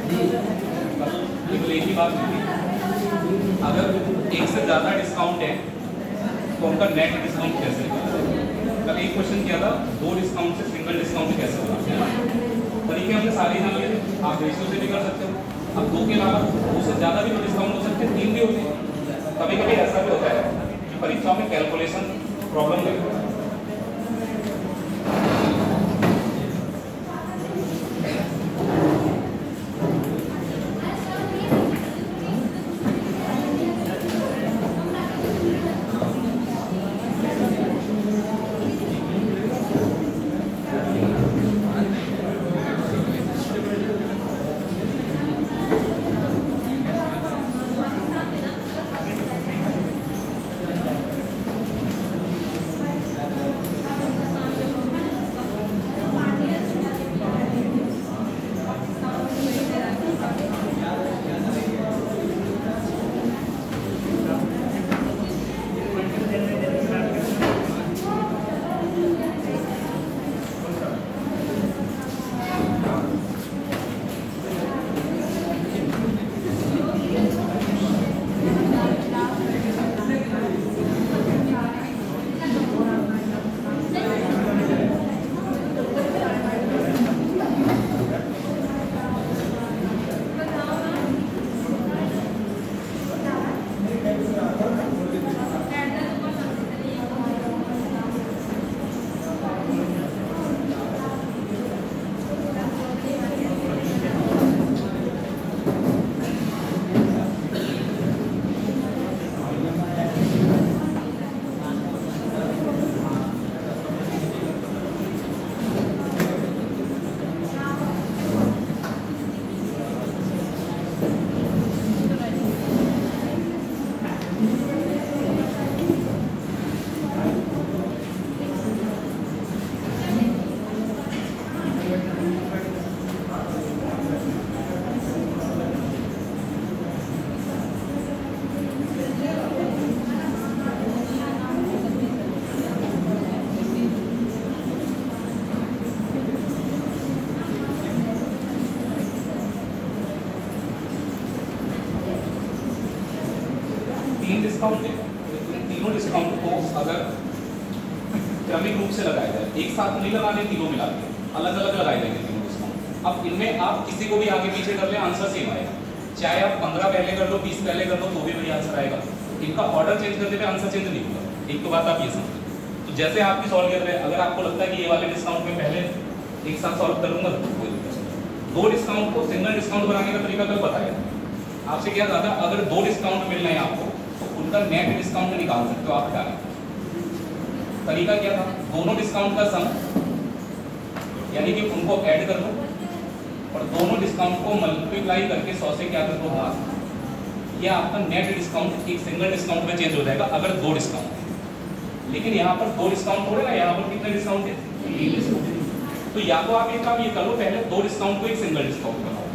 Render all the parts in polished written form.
केवल एक ही बात होगी, अगर एक से ज़्यादा डिस्काउंट है तो उनका नेट डिस्काउंट कैसे निकालेगा। कल एक क्वेश्चन किया था, 2 डिस्काउंट से सिंगल डिस्काउंट कैसे होगा। तरीके हमने सारे जान लिए थे, आप रेशियो से भी कर सकते हो। अब 2 के अलावा 2 से ज़्यादा भी तो डिस्काउंट हो सकते हैं, 3 भी होते हैं। कभी कभी ऐसा भी होता है कि परीक्षाओं में कैलकुलेशन प्रॉब्लम लगता है। डिस्काउंट है, तीनों डिस्काउंट को अगर क्रमिक रूप से लगाया जाए, एक साथ नहीं लगाने, तीनों मिला के अलग अलग लगाए जाएंगे तीनों डिस्काउंट। अब इनमें आप किसी को भी आगे पीछे कर ले, आंसर सेम आएगा। चाहे आप 15 पहले कर लो, 20 पहले कर लो, तो भी वही आंसर आएगा। इनका ऑर्डर चेंज करने पे आंसर चेंज नहीं होगा। एक तो बात आप ये समझें। तो जैसे आप भी सॉल्व कर रहे हैं, अगर आपको लगता है कि ये वाले डिस्काउंट में पहले एक साथ सॉल्व करूंगा तो कोई दिक्कत नहीं। 2 डिस्काउंट को सिंगल डिस्काउंट बनाने का तरीका कल बताया आपसे। क्या था, अगर 2 डिस्काउंट मिल रहे हैं आपको तो उनका नेट डिस्काउंट निकाल सकते हो आप हटा के। तरीका क्या था, दोनों डिस्काउंट का सम यानी कि उनको ऐड कर दो और दोनों डिस्काउंट को मल्टीप्लाई करके 100 से क्या कर दो भाग। यह आपका नेट डिस्काउंट एक सिंगल डिस्काउंट में चेंज हो जाएगा अगर 2 डिस्काउंट है। लेकिन यहाँ पर 2 डिस्काउंट थोड़े ना, यहाँ पर कितने डिस्काउंट है, 3 डिस्काउंट। तो या तो आप एक काम ये करो, पहले 2 डिस्काउंट को एक सिंगल डिस्काउंट बनाओ,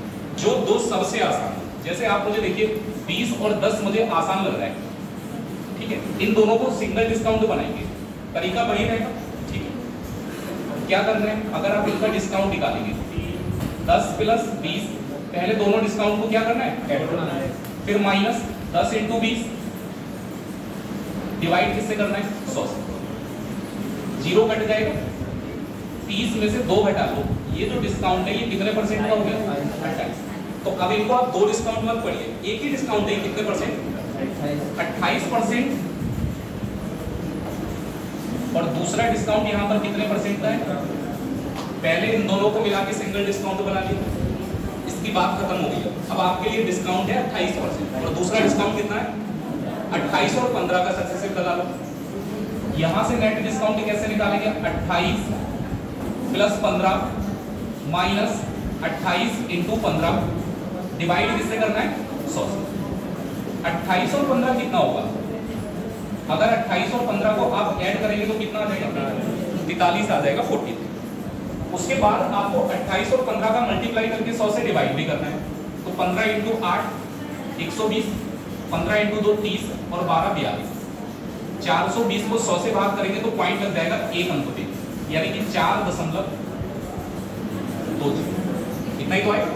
जो 2 सबसे आसान। जैसे आप मुझे देखिए 20 और 10 मुझे आसान लग रहा है, ठीक है। इन दोनों को सिंगल डिस्काउंट बनाएंगे, तरीका वही रहेगा, ठीक है। क्या करना है, अगर आप इनका डिस्काउंट निकालेंगे 10 प्लस 20, पहले दोनों डिस्काउंट को क्या करना है, ऐड करना है। फिर माइनस 10 इंटू 20, डिवाइड किससे करना है, 100 से। 0 कट जाएगा, 30 में से 2 घटा लो। ये जो डिस्काउंट है ये कितने परसेंट का हो गया, 28। तो अब इनको आप 2 डिस्काउंट मत पढ़िए, एक ही डिस्काउंट है, कितने परसेंट, 28%। और दूसरा डिस्काउंट यहाँ पर कितने परसेंट का है, पहले इन दोनों को मिला के सिंगल डिस्काउंट बना लिया, इसकी बात खत्म हो गई। अब आपके लिए डिस्काउंट है 28% और दूसरा डिस्काउंट कितना है, 28 और 15 का सक्सेसिव लगा लो। यहाँ से नेट डिस्काउंट कैसे निकालेंगे, 28 प्लस 15 माइनस 28 इंटू 15, डिवाइड किससे करना है, 100 से। 28 और 15 कितना होगा, अगर 28 और 15 को आप ऐड करेंगे तो कितना आ जाएगा, 43 आ जाएगा, 43। उसके बाद आपको 28 और 15 का मल्टीप्लाई करके 100 से डिवाइड भी करना है। तो 15 इंटू 8 120, 15 इंटू 2 30 और 12 42। 420 को 100 से भाग करेंगे तो पॉइंट लग जाएगा 1 अंक पे, यानी कि 4.20। इतना ही तो आएगा।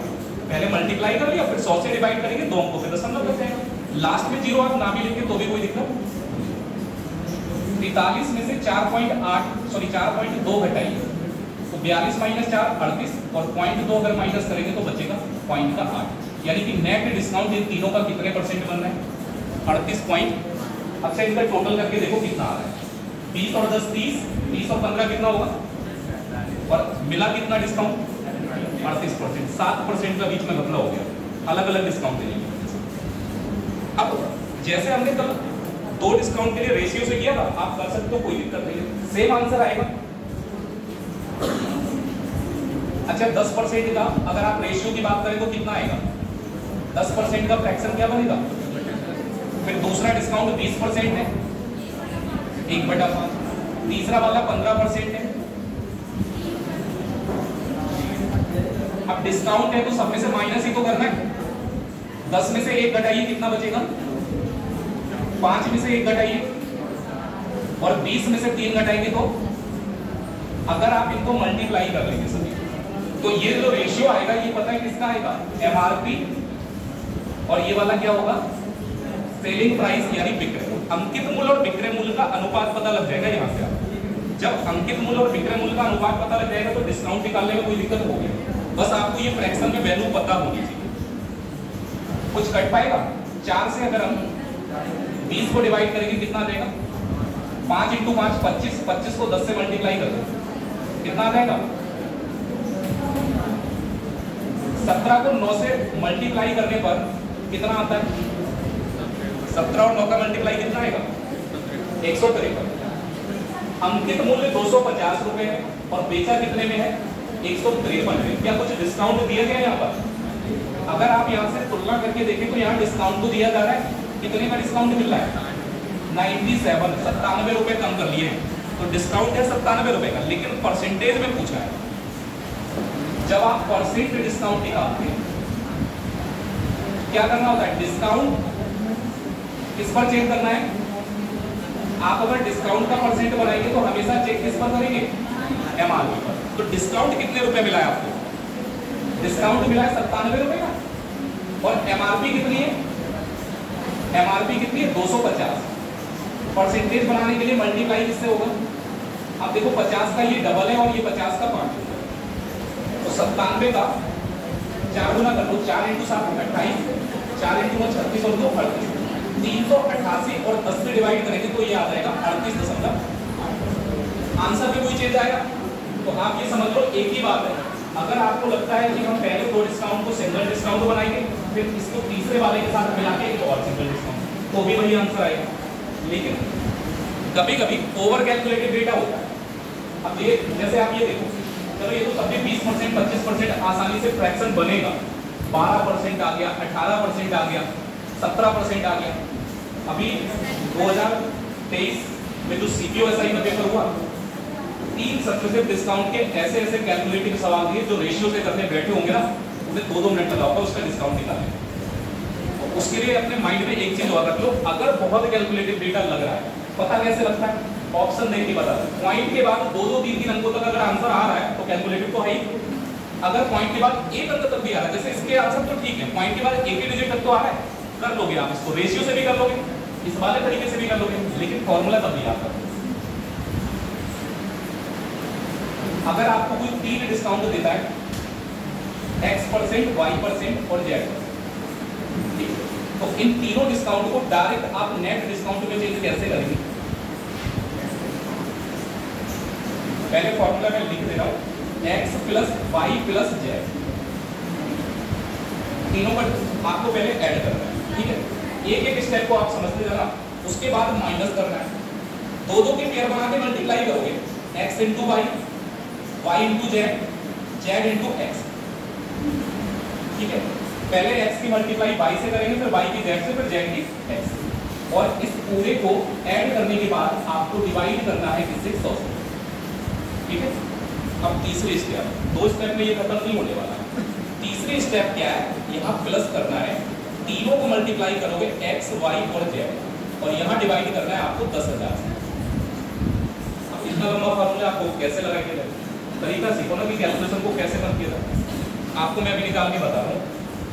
पहले मल्टीप्लाई कर लिया, फिर 100 से डिवाइड करेंगे, 2 अंकों पे दशमलव लग जाएगा। लास्ट में 0 आप ना भी लिखे तो भी कोई दिक्कत। 43 में से 4.2 घटाइए तो 42 माइनस 4 38, और 0.2 अगर माइनस करेंगे तो बचेगा 0.8, यानी कि नेट डिस्काउंट इन तीनों का कितने परसेंट बन रहा है? 38 पॉइंट। अच्छा इनका टोटल करके देखो कितना आ रहा है, 20 और 10 30, 20 और 15 कितना होगा, और मिला कितना डिस्काउंट? 38%। 7% का बीच में घपला हो गया, अलग अलग डिस्काउंट देने की वजह से। अब जैसे हमने कल 2 डिस्काउंट के लिए रेशियो से किया था, आप कर सकते हो, कोई दिक्कत नहीं है, सेम आंसर आएगा। अच्छा 10% का अगर आप रेशियो की बात करें तो कितना आएगा? 10% का फ्रैक्शन क्या बनेगा? फिर दूसरा डिस्काउंट 20% है, 1/5। तीसरा वाला 15% है। अब डिस्काउंट है तो सब में से माइनस ही तो करना है। 10 में से 1 घटाइए, कितना बचेगा? 5 में से 1 घटाइए, और 20 में से 3 घटाएंगे तो अगर आप इनको मल्टीप्लाई कर लेंगे सभी, तो ये जो रेशियो आएगा ये पता है किसका आएगा? एमआरपी, और ये वाला क्या होगा? सेलिंग प्राइस, यानी विक्रय मूल्य। अंकित मूल्य और विक्रय मूल्य का अनुपात पता लग जाएगा यहाँ से। आप जब अंकित मूल्य और विक्रय मूल्य का अनुपात पता लग जाएगा तो डिस्काउंट निकालने में कोई दिक्कत होगी। बस आपको ये फ्रैक्शन में वैल्यू पता होनी चाहिए। कुछ कट पाएगा? 4 से अगर हम 20 को डिवाइड करेंगे कितना देगा? 5 × 5 25, 25 को 10 से मल्टीप्लाई कर दो, कितना आ जाएगा? 17 को 9 से मल्टीप्लाई करने पर कितना आता है? 17 और 9 का मल्टीप्लाई कितना आएगा? 153। अंकित मूल्य 250 रुपए है और बेचा कितने में है? 153 में। क्या कुछ डिस्काउंट दिया गया यहाँ पर? अगर आप यहाँ से तुलना करके देखें तो यहाँ डिस्काउंट तो दिया जा रहा है। कितने का डिस्काउंट मिल रहा है? 97 रुपए कम कर लिए हैं, तो डिस्काउंट है 97 रुपए का, लेकिन परसेंटेज में पूछा है। जब आप परसेंट डिस्काउंट निकालते हैं क्या करना होता है? डिस्काउंट किस पर चेक करना है? आप अगर डिस्काउंट का परसेंट बनाएंगे तो हमेशा चेक किस पर करेंगे? एमआरपी पर। तो डिस्काउंट कितने रुपए मिला है आपको? डिस्काउंट मिला है 97 रुपए का, और एमआरपी कितनी है? एमआरपी कितनी है? 250। परसेंटेज बनाने के लिए मल्टीप्लाई किससे होगा? अब देखो 50 का ये डबल है और ये 50 का 5, तो 97 का 4 गुना कर लो, 4 × 7 28, 4 × 9 36 और 2 38, 388 और 10 से डिवाइड करेंगे तो ये आ जाएगा 38.8। आंसर में कोई चेंज आएगा? तो आप ये समझ लो एक ही बात है। अगर आपको लगता है कि हम पहले 2 डिस्काउंट को सिंगल डिस्काउंट बनाएंगे, फिर इसको तीसरे वाले के साथ मिला के एक और सिंगल डिस्काउंट, तो भी वही आंसर आएगा। लेकिन कभी कभी ओवर कैलकुलेटेड डेटा होता है। अब ये जैसे आप ये देखो, चलो ये तो सब में 20% 25% आसानी से फ्रैक्शन बनेगा, 12% आ गया, 18% आ गया, 17% आ गया। अभी 2023 में जो CPO-SI का पेपर हुआ, 3 सक्सेसिव डिस्काउंट के ऐसे ऐसे कैलकुलेटिव सवाल दिए जो रेशियो से करने बैठे होंगे ना, उन्हें 2-2 मिनट लगा होगा उसका डिस्काउंट निकालने। उसके लिए अपने माइंड में एक चीज और रख लो, अगर बहुत कैलकुलेटिव डेटा लग रहा है, पता कैसे लगता है? ऑप्शन देख के पता है। पॉइंट के बाद 2-2 3-3 अंकों तक अगर आंसर आ रहा है तो कैलकुलेटिव तो है ही। अगर पॉइंट के बाद 1 अंक तक भी आ रहा है, जैसे इसके आंसर तो ठीक है, पॉइंट के बाद 1 ही डिजिट तक तो आ रहा है, कर लोगे आप इसको, रेशियो से भी कर लोगे, इस वाले तरीके से भी कर लोगे, लेकिन फॉर्मूला तब भी याद कर। अगर आपको कोई 3 डिस्काउंट देता है, X%, Y% और Z%, तो इन तीनों डिस्काउंट को डायरेक्ट आप नेट डिस्काउंट में चेंज कैसे करेंगे? पहले फॉर्मूला मैं लिख दे रहा हूं, X + Y + Z, तीनों पर आपको पहले ऐड करना है, ठीक है? एक एक स्टेप को आप समझते जाना, उसके बाद माइनस करना है। 2-2 के पेयर बना के मल्टीप्लाई करोगे, X × Y, Y × Z, Z × X, ठीक है? पहले x की मल्टीप्लाई y से करेंगे, फिर y की z से, फिर z की x, और इस पूरे को ऐड करने के बाद आपको डिवाइड करना है किससे? 100 से, ठीक है? अब तीसरे स्टेप, 2 स्टेप में ये खत्म नहीं होने वाला। तीसरे स्टेप क्या है? यहाँ प्लस करना है, तीनों को मल्टीप्लाई करोगे x, y और z, और यहाँ डिवाइड करना है आपको 10,000 से। अब इतना लंबा फॉर्मूला आपको कैसे लगाएंगे? तरीका सीखो ना कि कैलकुलेशन को कैसे बंद किया जाए। आपको मैं अभी निकाल के बता रहा हूँ।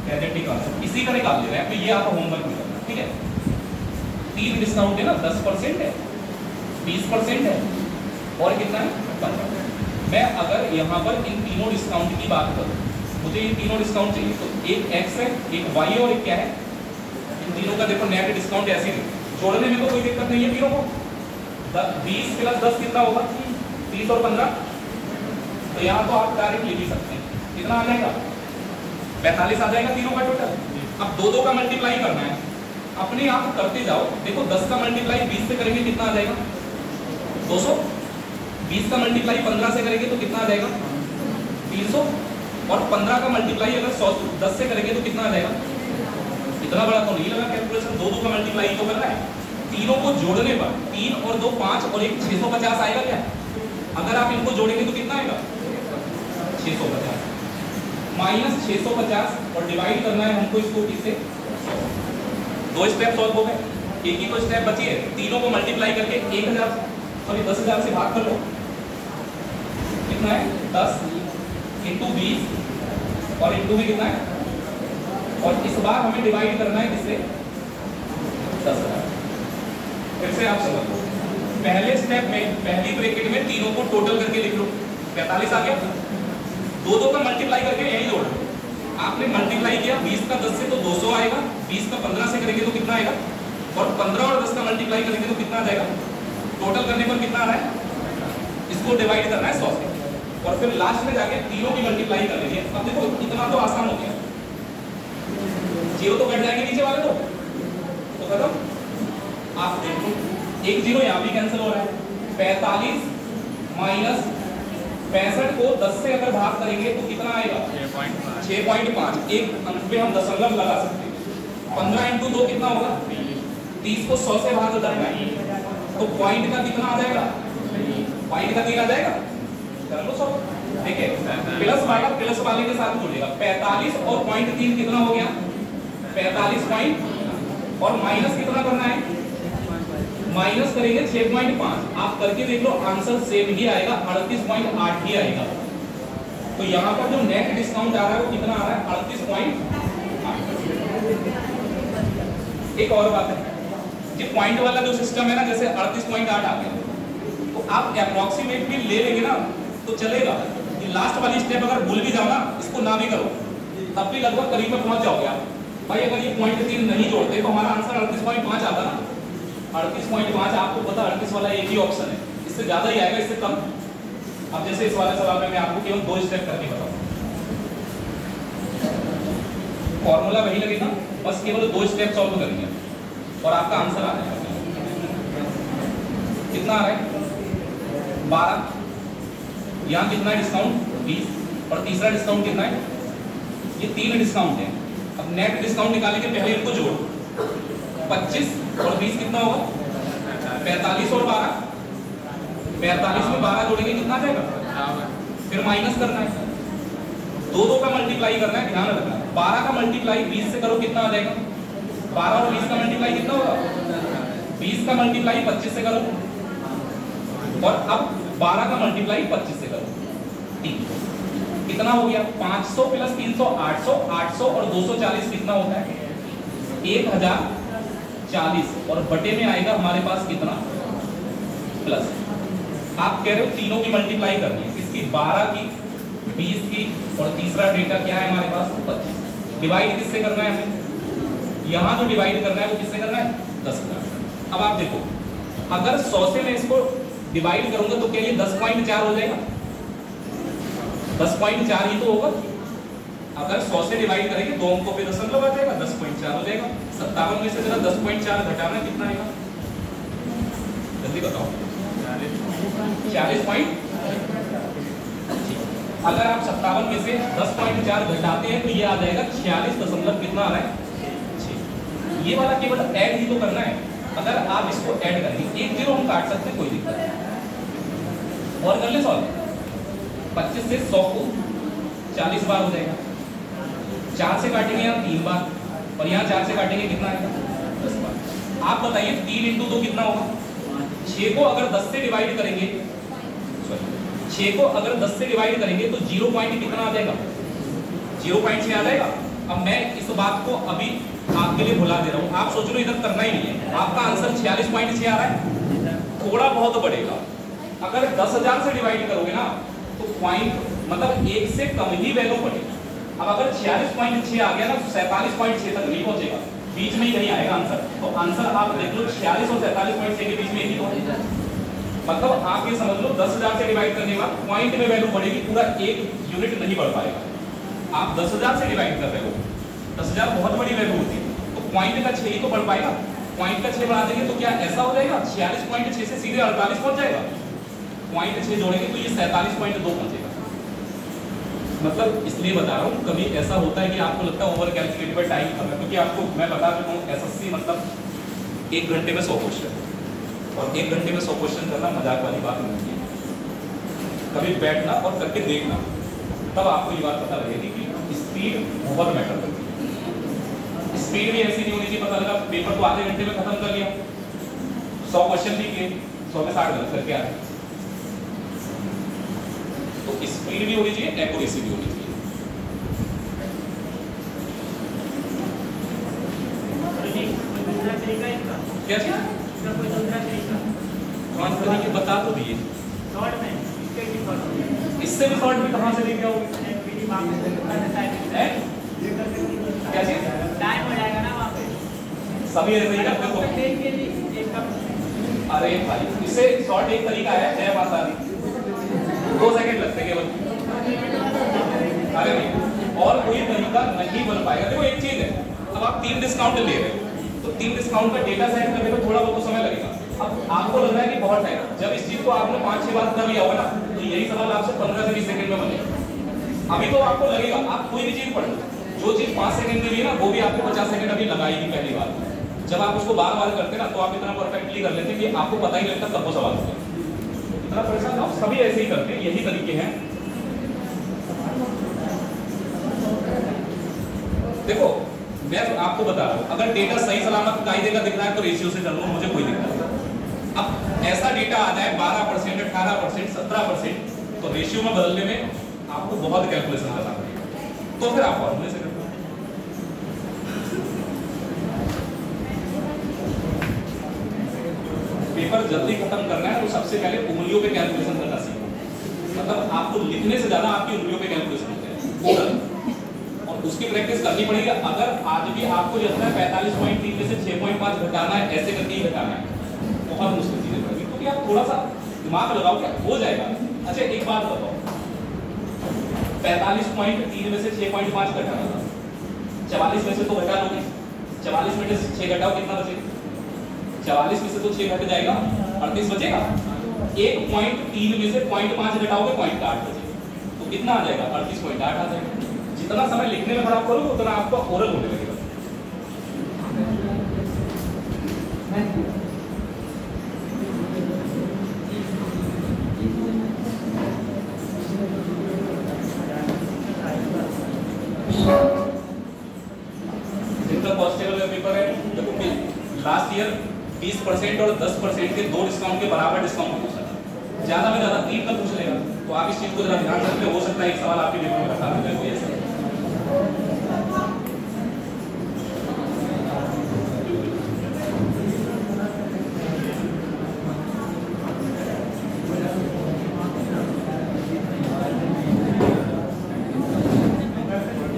एजेटिक आंसर इसी का निकाल ले रहे हैं, तो ये आपका होमवर्क में करना, ठीक है। 3 डिस्काउंट है ना, 10% है, 20% है और कितना है 15। मैं अगर यहाँ पर इन तीनों डिस्काउंट की बात करूँ, मुझे ये तीनों डिस्काउंट चाहिए, तो एक एक्स है, एक वाई है और एक क्या है, इन तीनों का देखो नेट डिस्काउंट ऐसे ही जोड़ने में तो कोई दिक्कत नहीं है तीनों को। 20 + 10 कितना होगा, 30 और 15, तो यहाँ तो आप डायरेक्ट ले भी सकते हैं, कितना आ जाएगा 45 आ जाएगा तीनों का टोटल। अब दो का मल्टीप्लाई करना है, अपने आप करते जाओ। देखो 10 का मल्टीप्लाई 20 से करेंगे कितना आ जाएगा 200, 20 का मल्टीप्लाई 15 से करेंगे तो कितना आ जाएगा 300, और 15 का मल्टीप्लाई अगर 10 से करेंगे तो कितना आ जाएगा, इतना बड़ा तो नहीं लगा कैलकुलेशन, दो का मल्टीप्लाई तो करना है। तीनों को जोड़ने पर 3 और 2 5 और 1 650 आएगा क्या, अगर आप इनको जोड़ेंगे तो कितना आएगा 650 माइनस 650 और डिवाइड करना है हमको इसको किससे, 2 स्टेप सॉल्व हो गए, एक ही तो स्टेप बची है। तीनों को मल्टीप्लाई करके 1000 सॉरी 10,000 से भाग कर लो, कितना है 10 × 20 और इंटू में कितना है, और इस बार हमें डिवाइड करना है किससे 10,000। फिर से आप समझ लो, पहले स्टेप में पहली ब्रैकेट में तीनों को टोटल करके लिख लो, 45 आ गया, दो का मल्टीप्लाई करके यही जोड़ लो। आपने मल्टीप्लाई किया 20 का 10 से तो 200 आएगा, 20 का 15 से करेंगे तो कितना आएगा, और 15 और 10 का मल्टीप्लाई करेंगे तो कितना आ जाएगा, टोटल करने पर कितना आ रहा है, इसको डिवाइड करना है 100 से, और फिर लास्ट में जाके तीनों की मल्टीप्लाई कर लेंगे। अब देखो इतना तो आसान हो गया, जीरो तो कट जाएंगे नीचे वाले तो खत्म। आप देखो एक जीरो यहाँ भी कैंसिल हो रहा है, 45 माइनस 65 को 10 से अगर भाग करेंगे तो कितना आएगा 6.5, एक अंक पे हम दशमलव लगा सकते हैं। 15 × 2 कितना होगा 30 को 100 से भाग करना है तो पॉइंट का कितना आ जाएगा, पॉइंट का 3 आ जाएगा, कर लो सब। देखिए प्लस वाले के साथ जुड़ेगा, 45 और 0.3 कितना हो गया 45 पॉइंट, और माइनस कितना करना है, माइनस करेंगे 6.5। आप करके देख लो आंसर सेम ही आएगा, 38.8 ही आएगा। तो यहाँ पर जो नेट डिस्काउंट आ रहा है वो कितना आ रहा है 38.8। एक और बात है, जो पॉइंट वाला जो सिस्टम है ना, जैसे 38.8 आ गया तो आप अप्रोक्सीमेट भी ले लेंगे ना तो चलेगा। लास्ट वाली स्टेप अगर भूल भी जाओ ना, इसको ना भी करो, तब भी लगभग करीब में पहुंच जाओगे आप। भाई अगर ये 0.3 नहीं जोड़ते तो हमारा आंसर 38.5 आता ना, 38.5 आपको पता 38 वाला एक ही ऑप्शन है, इससे ज्यादा ही आएगा, इससे कम। अब जैसे इस वाले सवाल में मैं आपको केवल 2 स्टेप करके बताऊं, फॉर्मूला वही लगेगा, बस केवल 2 स्टेप सॉल्व करेंगे और आपका आंसर आ जाएगा। कितना आ रहा है 12, यहाँ कितना है डिस्काउंट 20, और तीसरा डिस्काउंट कितना है, ये 3 डिस्काउंट है। अब नेट डिस्काउंट निकालने के पहले इनको जोड़ो, 25 और 20 कितना होगा 45 और 12, 45 में 12 जोड़ेंगे कितना जाएगा, फिर माइनस करना है, 2 का मल्टीप्लाई करना है, ध्यान रखना। 12 का मल्टीप्लाई 20 से करो कितना आ जाएगा, 12 और 20 का मल्टीप्लाई कितना होगा, 20 का मल्टीप्लाई 25 से करो, और अब 12 का मल्टीप्लाई 25 से करो, कितना हो गया 500 + 300 800, 800 और 240 कितना होता है 1040, और बटे में आएगा हमारे पास कितना प्लस। आप कह रहे हो तीनों की मल्टीप्लाई करनी है, इसकी 12 की 20 की और तीसरा डेटा क्या है हमारे पास 25। डिवाइड किससे करना है हमें, यहाँ जो डिवाइड करना है वो किससे करना है 10 का। अब आप देखो अगर 100 से मैं इसको डिवाइड करूंगा तो क्या ये 10.4 हो जाएगा, 10.4 ही तो होगा। अगर 100 से डिवाइड करेंगे 2 अंकों पे दशमलव आ जाएगा, 10.4 हो जाएगा। 57 में से जरा 10.4 घटाना कितना आएगा, जल्दी बताओ 40. अगर आप 57 में से 10.4 घटाते हैं तो ये आ जाएगा 46 दशमलव कितना आ रहा है 6। ये वाला केवल ऐड ही तो करना है, अगर आप इसको ऐड करेंगे 1 0 हम काट सकते हैं, कोई दिक्कत नहीं। और कर ले सॉल्व, 25 से 100 को 40 बार हो जाएगा, 4 से काटेंगे यहाँ 3 बार, और यहाँ 4 से काटेंगे कितना आएगा 10 बार। आप बताइए 3 × 2 कितना होगा, 6 को अगर 10 से डिवाइड करेंगे, 6 को अगर 10 से डिवाइड करेंगे तो 0 पॉइंट कितना आ जाएगा, 0.6 आ जाएगा। अब मैं इस बात को अभी आपके लिए भुला दे रहा हूँ, आप सोच लो इधर करना ही नहीं है। आपका आंसर 46.6 आ रहा है, थोड़ा बहुत बढ़ेगा। अगर 10,000 से डिवाइड करोगे ना तो पॉइंट मतलब 1 से कम ही वैल्यू बढ़ेगी। अब अगर 46.6 आ गया ना तो 47.6 तक नहीं पहुंचेगा, बीच में ही कहीं आएगा आंसर। तो आंसर आप देख लो 46 और 47.6 के बीच में ही होगा। मतलब आप ये समझ लो 10,000 से डिवाइड करने के बाद पॉइंट में वैल्यू बढ़ेगी, पूरा 1 यूनिट नहीं बढ़ पाएगा। आप 10,000 से डिवाइड कर रहे हो, 10,000 बहुत बड़ी वैल्यू होती है, तो पॉइंट का 6 ही तो बढ़ पाएगा। पॉइंट का 6 बढ़ा देंगे तो क्या ऐसा हो जाएगा 46.6 से सीधे 48 पहुंच जाएगा। पॉइंट 6 जोड़ेंगे तो ये 47.2 पहुंचेगा। मतलब इसलिए बता रहा हूँ, कभी ऐसा होता है कि आपको लगता है ओवर कैलकुलेट पर टाइम कम है, क्योंकि आपको मैं बता देता हूँ एसएससी मतलब 1 घंटे में 100 क्वेश्चन, और 1 घंटे में 100 क्वेश्चन करना मजाक वाली बात नहीं है। कभी बैठना और करके देखना, तब आपको ये बात पता लगेगी कि स्पीड बहुत मैटर करती है। स्पीड भी ऐसी नहीं होनी चाहिए, पता लगा पेपर को आधे घंटे में खत्म कर लिया, 100 क्वेश्चन भी किए, 100 में 60 गलत करके आ रहे। तो स्पीड भी होनी चाहिए, एक्यूरेसी भी होनी चाहिए। क्या चीज? कौन तरीके बता तो दिए। इससे भी शॉर्ट में कहाँ से लेके आओगे? क्या चीज? टाइम हो जाएगा ना वहाँ पे। सभी ऐसे ही करते हो। अरे भाई इससे शॉर्ट एक तरीका है, जय माता दी, 2 सेकंड लगते केवल। अरे नहीं, और कोई तरीका नहीं बन पाएगा। देखो एक चीज है, अब आप 3 डिस्काउंट ले रहे हो, तो 3 डिस्काउंट का डेटा सेट करने में थोड़ा बहुत समय लगेगा। अब आपको लग रहा है कि बहुत टाइम, जब इस चीज को आपने 5-6 बार कर लिया होगा ना, तो यही सवाल आपसे 15 से 20 सेकंड में बनेगा। अभी तो आपको लगेगा, आप कोई भी चीज पढ़ लो, जो चीज 5 सेकंड में भी है ना, वो भी आपको 50 सेकंड अभी लगाएगी पहली बार। जब आप उसको बार बार करते ना, तो आप इतना परफेक्टली कर लेते कि आपको पता ही लगता कब वो सवाल होगा। इतना परेशान आप सभी ऐसे ही करते हैं, यही तरीके हैं। देखो मैं आपको बता रहा हूँ, अगर डेटा सही सलामत कायदे का दिख रहा है तो रेशियो से चल लो, मुझे कोई दिक्कत नहीं। अब ऐसा डेटा आ जाए 12%, 18%, 17%, तो रेशियो में बदलने में आपको बहुत कैलकुलेशन करना पड़ेगा, तो फिर आप फॉर्मूले से करते हो। पेपर जल्दी खत्म करना है तो सबसे पहले उंगलियों पे कैलकुलेशन करना सीखो। मतलब आपको लिखने से ज्यादा आपकी उंगलियों पे कैलकुलेशन होते हैं, और उसकी प्रैक्टिस करनी पड़ेगी। अगर आज भी आपको लगता है 45.3 में से 6.5 घटाना है, ऐसे करके ही घटाना है, बहुत मुश्किल चीजें पड़ेगी, क्योंकि आप थोड़ा सा दिमाग लगाओ, क्या हो जाएगा। अच्छा एक बात बताओ, 45.3 में से 6.5 घटाना था, 44 में से तो घटा लोगे, 44 में से 6 घटाओ कितना बचेगा? 44 में से तो 6 घट जाएगा, 38 बचेगा। 1.3 में से 0.5 घटाओगे 0.8 बचेगा, तो कितना आ जाएगा? 38.8 आ जाएगा। जितना समय लिखने में खराब करोगे उतना आपको ओरल होने लगेगा। जितना कॉन्स्टेबल का पेपर है, देखो लास्ट ईयर 20% और 10% के 2 डिस्काउंट के बराबर डिस्काउंट पूछा था, ज्यादा में ज्यादा 3 का पूछ लेगा। तो आप इस चीज को जरा ध्यान रखते हो सकता है एक सवाल आपके पेपर में रखा है कोई ऐसा।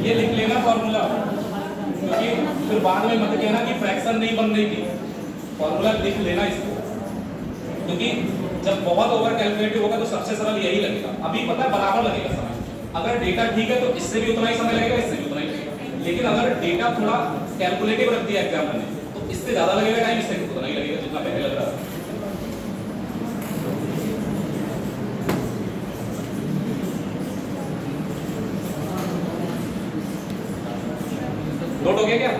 ये लिख लेना फॉर्मूला, क्योंकि फिर बाद में मत कहना कि फ्रैक्शन नहीं बन रही थी। फॉर्मूला लिख लेना इसको, क्योंकि जब बहुत ओवर कैलकुलेटिव होगा तो सबसे सरल यही लगेगा। अभी पता है बराबर लगेगा समय, अगर डेटा ठीक है तो इससे भी उतना ही समय लगेगा, इससे भी उतना ही लगेगा। लेकिन अगर डेटा थोड़ा कैलकुलेटिव रख दिया एग्जाम में तो इससे ज्यादा लगेगा टाइम, इससे उतना ही लगेगा जितना पहले लग रहा था। नोट हो गया क्या?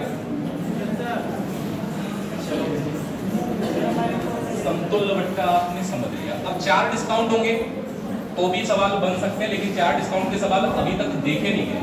समतुल्य बट्टा आपने समझ लिया। अब 4 डिस्काउंट होंगे तो भी सवाल बन सकते हैं, लेकिन 4 डिस्काउंट के सवाल अभी तक देखे नहीं गए।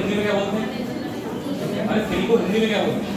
हिंदी में क्या बोलते हैं? अरे फ्री को हिंदी में क्या बोलते हैं?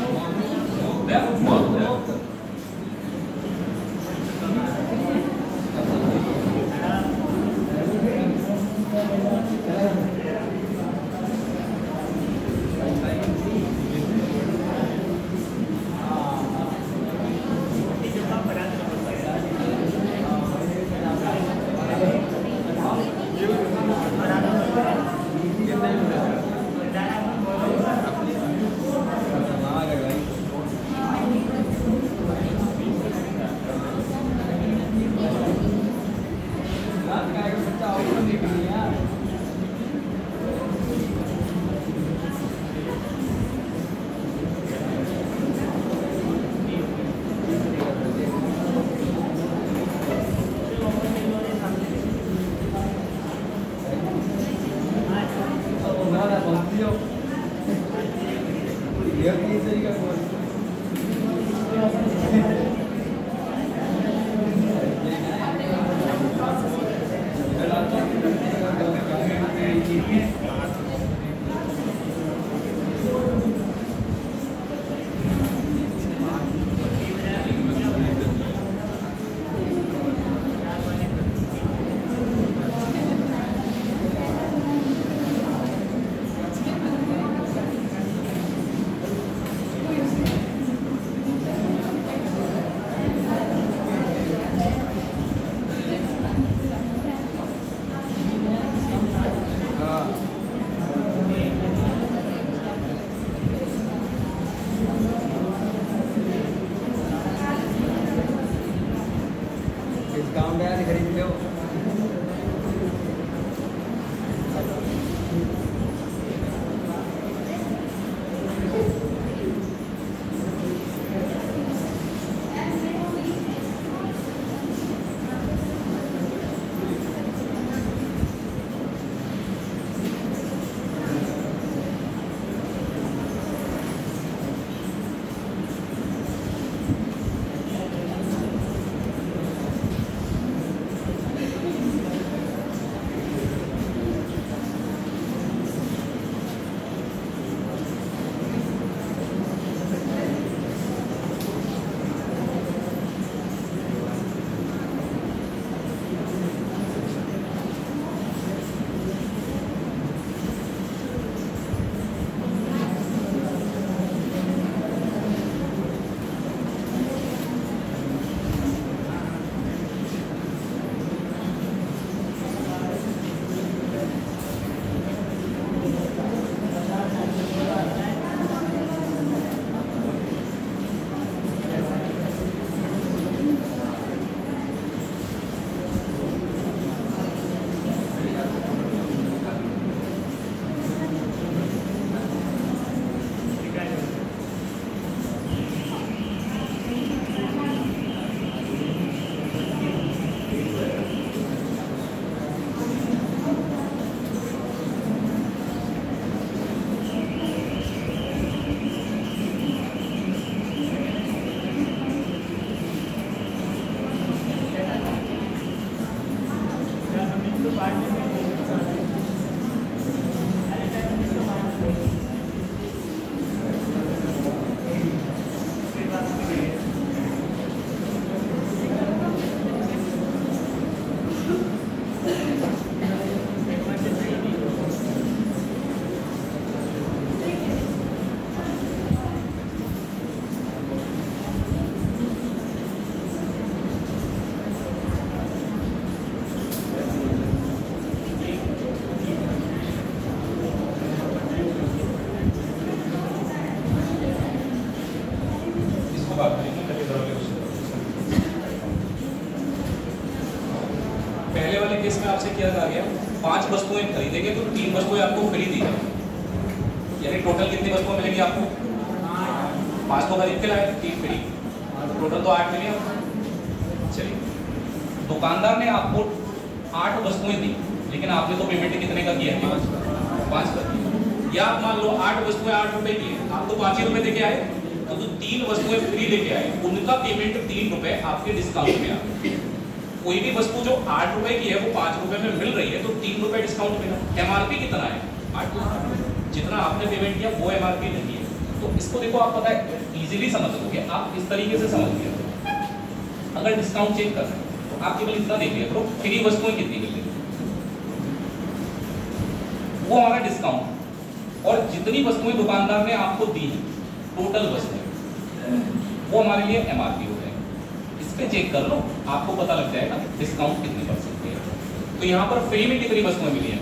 डिस्काउंट है खरीद लो। पहले वाले केस में आपसे क्या कहा गया, 5 वस्तुएं खरीदेंगे तो 3 वस्तुएं आपको फ्री दी जाएंगी, यानी टोटल कितनी वस्तुएं मिलेंगी आपको? 5 तो खरीद के लाए, 3 फ्री, टोटल तो 8 मिली आपको। चलिए, दुकानदार ने आपको 8 वस्तुएं दी, लेकिन आपने तो पेमेंट कितने का किया है? 5 का। या आप मान लो 8 वस्तुएं 8 रुपए की है, आप तो 5 ही रुपए देके आए, तो 3 वस्तुएं फ्री लेके आए, उनका पेमेंट 3 रुपए आपके डिस्काउंट में आ। कोई भी वस्तु जो 8 रुपए की है वो 5 रुपए में मिल रही है तो 3 रुपए डिस्काउंट मिला। एमआरपी कितना है? 8। जितना आपने पेमेंट किया वो एमआरपी नहीं है। तो इसको देखो आप पता है इजीली समझ लोगे, आप इस तरीके से समझ लिया। अगर डिस्काउंट चेक करना है तो आप केवल इतना देख लिया करो फ्री वस्तुएं कितनी मिल रही, वो हमारा डिस्काउंट, और जितनी वस्तुएं दुकानदार ने आपको दी है टोटल वस्तुएं वो हमारे लिए एमआरपी हो जाएगी। इस पे चेक कर लो, आपको पता लग जाएगा डिस्काउंट कितनी % है। तो यहाँ पर फ्री में कितनी वस्तुएं मिली हैं,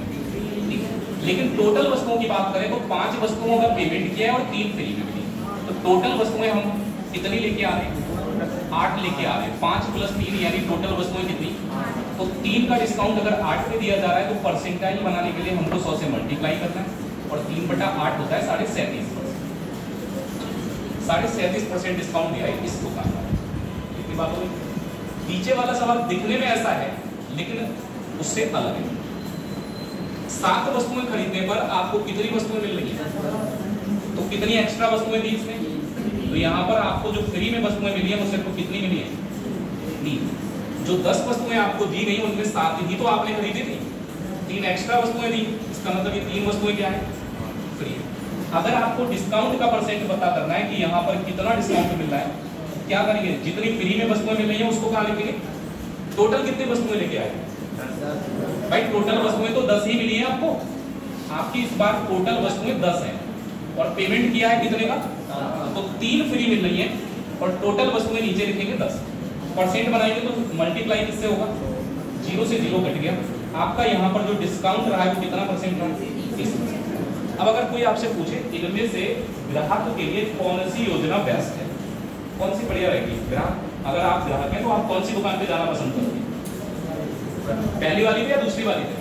लेकिन टोटल वस्तुओं की बात करें तो 5 वस्तुओं का पेमेंट किया है और 3 फ्री में मिली। तो टोटल वस्तुएं हम कितनी लेके आ रहे हैं, 8 लेके आ रहे हैं। 5 + 3 यानी टोटल वस्तुएं कितनी, तो 3 का डिस्काउंट अगर 8 पे दिया जा रहा है तो परसेंटाइल बनाने के लिए हमको 100 से मल्टीप्लाई करना है, और 3/8 होता है 37%। 37% डिस्काउंट दिया है इस दुकान में। कितनी बात हो गई। नीचे वाला सवाल दिखने में ऐसा है लेकिन उससे अलग है। 7 वस्तुएं खरीदने पर आपको कितनी वस्तुएं मिल रही है, तो कितनी एक्स्ट्रा वस्तुएं दी इसमें, तो यहाँ पर आपको जो फ्री में वस्तुएं मिली है वो सिर्फ कितनी मिली है, 3। जो 10 वस्तुएं आपको दी गई उनमें 7 ही तो आपने खरीदी थी, 3 एक्स्ट्रा वस्तुएं दी, इसका मतलब ये 3 वस्तुएं क्या है, फ्री। अगर आपको डिस्काउंट का % पता करना है कि यहाँ पर कितना डिस्काउंट मिल रहा है, क्या करेंगे, जितनी फ्री में वस्तुएं मिल रही है उसको कहाँ लिखेंगे, टोटल कितनी वस्तुएं लेके आए भाई, टोटल वस्तुएं तो 10 ही मिली है आपको, आपकी इस बार टोटल वस्तुएं 10 हैं और पेमेंट किया है कितने का, तो 3 फ्री मिल रही है और टोटल वस्तुएं नीचे लिखेंगे 10। % बनाएंगे तो मल्टीप्लाई किससे होगा, 0 से 0 कट गया। आपका यहाँ पर जो डिस्काउंट रहा है वो कितना % रहा, 30%। अब अगर कोई आपसे पूछे इनमें से ग्राहक के लिए कौन सी योजना बेस्ट है, कौन सी बढ़िया रहेगी, ग्राहक अगर आप ग्राहक हैं तो आप कौन सी दुकान पे जाना पसंद करोगे, पहली वाली पे या दूसरी वाली पे,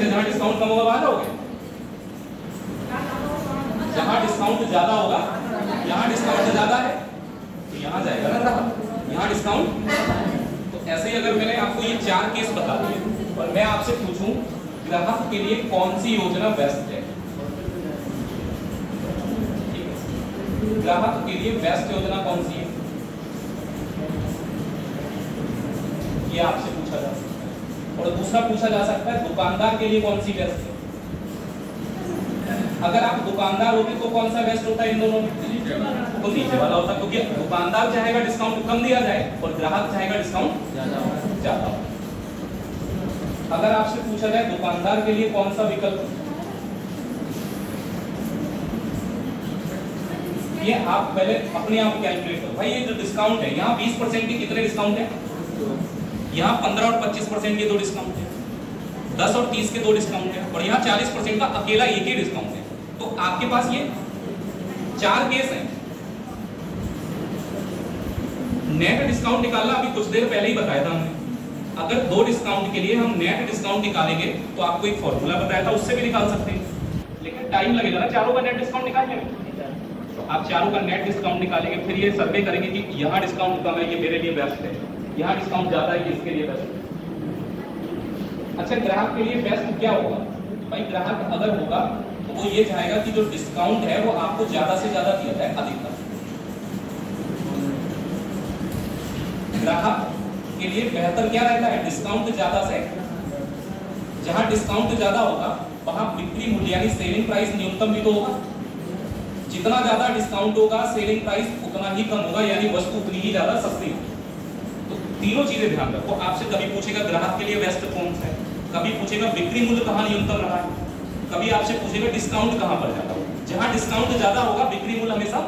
जहाँ डिस्काउंट कम होगा वहां जाओगे, जहाँ डिस्काउंट ज्यादा होगा, यहाँ डिस्काउंट ज्यादा है तो यहाँ जाएगा ना ग्राहक, यहाँ डिस्काउंट। तो ऐसे ही अगर मैंने आपको ये 4 केस बता दिए और मैं आपसे पूछूं ग्राहक के लिए कौन सी योजना बेस्ट है, ग्राहक के लिए बेस्ट योजना कौन सी है, ये आपसे पूछा जा सकता है। और दूसरा पूछा जा सकता है दुकानदार के लिए कौन सी बेस्ट है। अगर आप दुकानदार होते तो कौन सा बेस्ट होता है इन दोनों में, तो नीचे वाला होता, क्योंकि दुकानदार चाहेगा डिस्काउंट कम दिया जाए और ग्राहक चाहेगा डिस्काउंट ज्यादा। अगर आपसे पूछा जाए दुकानदार के लिए कौन सा विकल्प, ये आप पहले अपने आप कैलकुलेट करो भाई। ये जो डिस्काउंट है यहाँ 20% के कितने डिस्काउंट है, यहाँ 15 और 25% के 2 डिस्काउंट है, 10 और 30 के 2 डिस्काउंट है, और यहाँ 40% का अकेला एक ही डिस्काउंट है। तो आपके पास ये 4 केस हैं। नेट डिस्काउंट निकालना अभी कुछ देर पहले ही बताया था हमने। अगर 2 डिस्काउंट के लिए हम नेट डिस्काउंट निकालेंगे तो आपको एक फॉर्मूला बताया था, उससे भी निकाल सकते हैं, लेकिन टाइम लगेगा ना चारों का नेट डिस्काउंट निकालने में। तो आप चारों का नेट डिस्काउंट निकालेंगे, फिर ये सर्वे करेंगे कि यहाँ डिस्काउंट कम है, ये मेरे लिए बेस्ट है, यहाँ डिस्काउंट ज्यादा है, इसके लिए बेस्ट है। अच्छा, ग्राहक के लिए बेस्ट क्या होगा भाई, ग्राहक अगर होगा तो वो ये चाहेगा कि जो डिस्काउंट है वो आपको ज्यादा से ज्यादा दिया जाए, अधिकतम। ग्राहक के लिए बेहतर क्या रहता है, डिस्काउंट ज्यादा से, जहां डिस्काउंट ज्यादा होगा वहां बिक्री मूल्य यानी सेलिंग प्राइस न्यूनतम भी तो होगा। जितना ज्यादा डिस्काउंट होगा सेलिंग प्राइस उतना ही कम होगा, यानी वस्तु उतनी ही ज्यादा सस्ती होगी। तो तीनों चीजें ध्यान रखो। आपसे कभी पूछेगा ग्राहक के लिए बेस्ट कौन सा है, कभी पूछेगा बिक्री मूल्य कहाँ न्यूनतम रहा है, कभी आपसे पूछेगा डिस्काउंट कहाँ पर ज्यादा होगा। जहां डिस्काउंट ज्यादा होगा बिक्री मूल्य हमेशा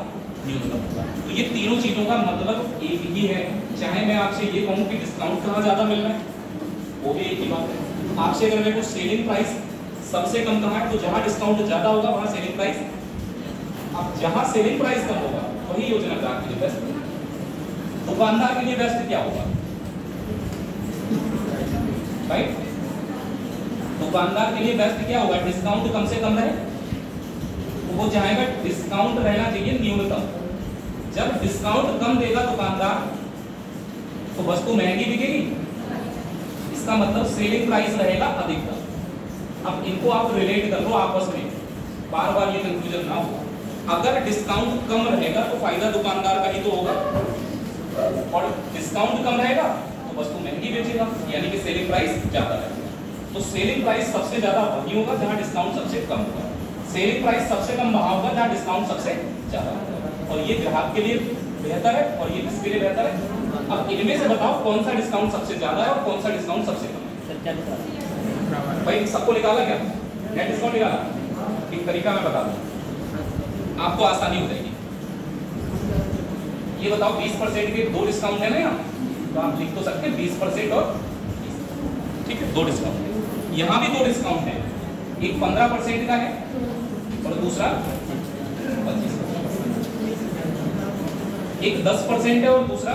न्यूनतम होगा। तो ये तीनों चीजों का मतलब एक ही है। चाहे मैं आपसे ये कहूँ कि डिस्काउंट कहाँ ज्यादा मिल रहा है, वो भी एक ही बात है। आपसे अगर मैं कुछ सेलिंग प्राइस सबसे कम कहाँ है, तो जहां डिस्काउंट ज्यादा होगा वहां सेलिंग प्राइस, अब जहां सेलिंग प्राइस कम होगा वही योजना ग्राहक के लिए बेस्ट है। दुकानदार के लिए बेस्ट क्या होगा भाई, दुकानदार के लिए बेस्ट क्या होगा, डिस्काउंट कम से कम रहे, वो चाहेगा डिस्काउंट रहना चाहिए न्यूनतम। जब डिस्काउंट कम देगा दुकानदार तो वस्तु महंगी बिकेगी, इसका मतलब सेलिंग प्राइस रहेगा अधिकतम। अब इनको आप रिलेट कर लो आपस में, बार बार ये कंफ्यूजन ना हो। अगर डिस्काउंट कम रहेगा तो फायदा दुकानदार का ही तो होगा, और डिस्काउंट कम रहेगा तो वस्तु महंगी बेचेगा, यानी कि सेलिंग प्राइस ज्यादा रहेगा। तो सेलिंग प्राइस सबसे ज्यादा वही होगा जहां डिस्काउंट सबसे कम होगा। सेलिंग प्राइस सबसे कम वहां होगा जहां डिस्काउंट सबसे ज्यादा होगा, और ये ग्राहक के लिए बेहतर है और ये किसके लिए बेहतर है। अब इनमें से बताओ कौन सा डिस्काउंट सबसे ज्यादा है और कौन सा डिस्काउंट सबसे कम है। भाई सबको निकाला क्या, नेट डिस्काउंट निकाला। एक तरीका मैं बता दूं, आपको आसानी हो जाएगी। ये बताओ 20% के दो डिस्काउंट है ना यहाँ, तो आप लिख तो सकते हैं 20% और 20%, ठीक है, दो डिस्काउंट है। यहाँ भी दो डिस्काउंट है, एक 15% का है और दूसरा 25%। एक 10% है और दूसरा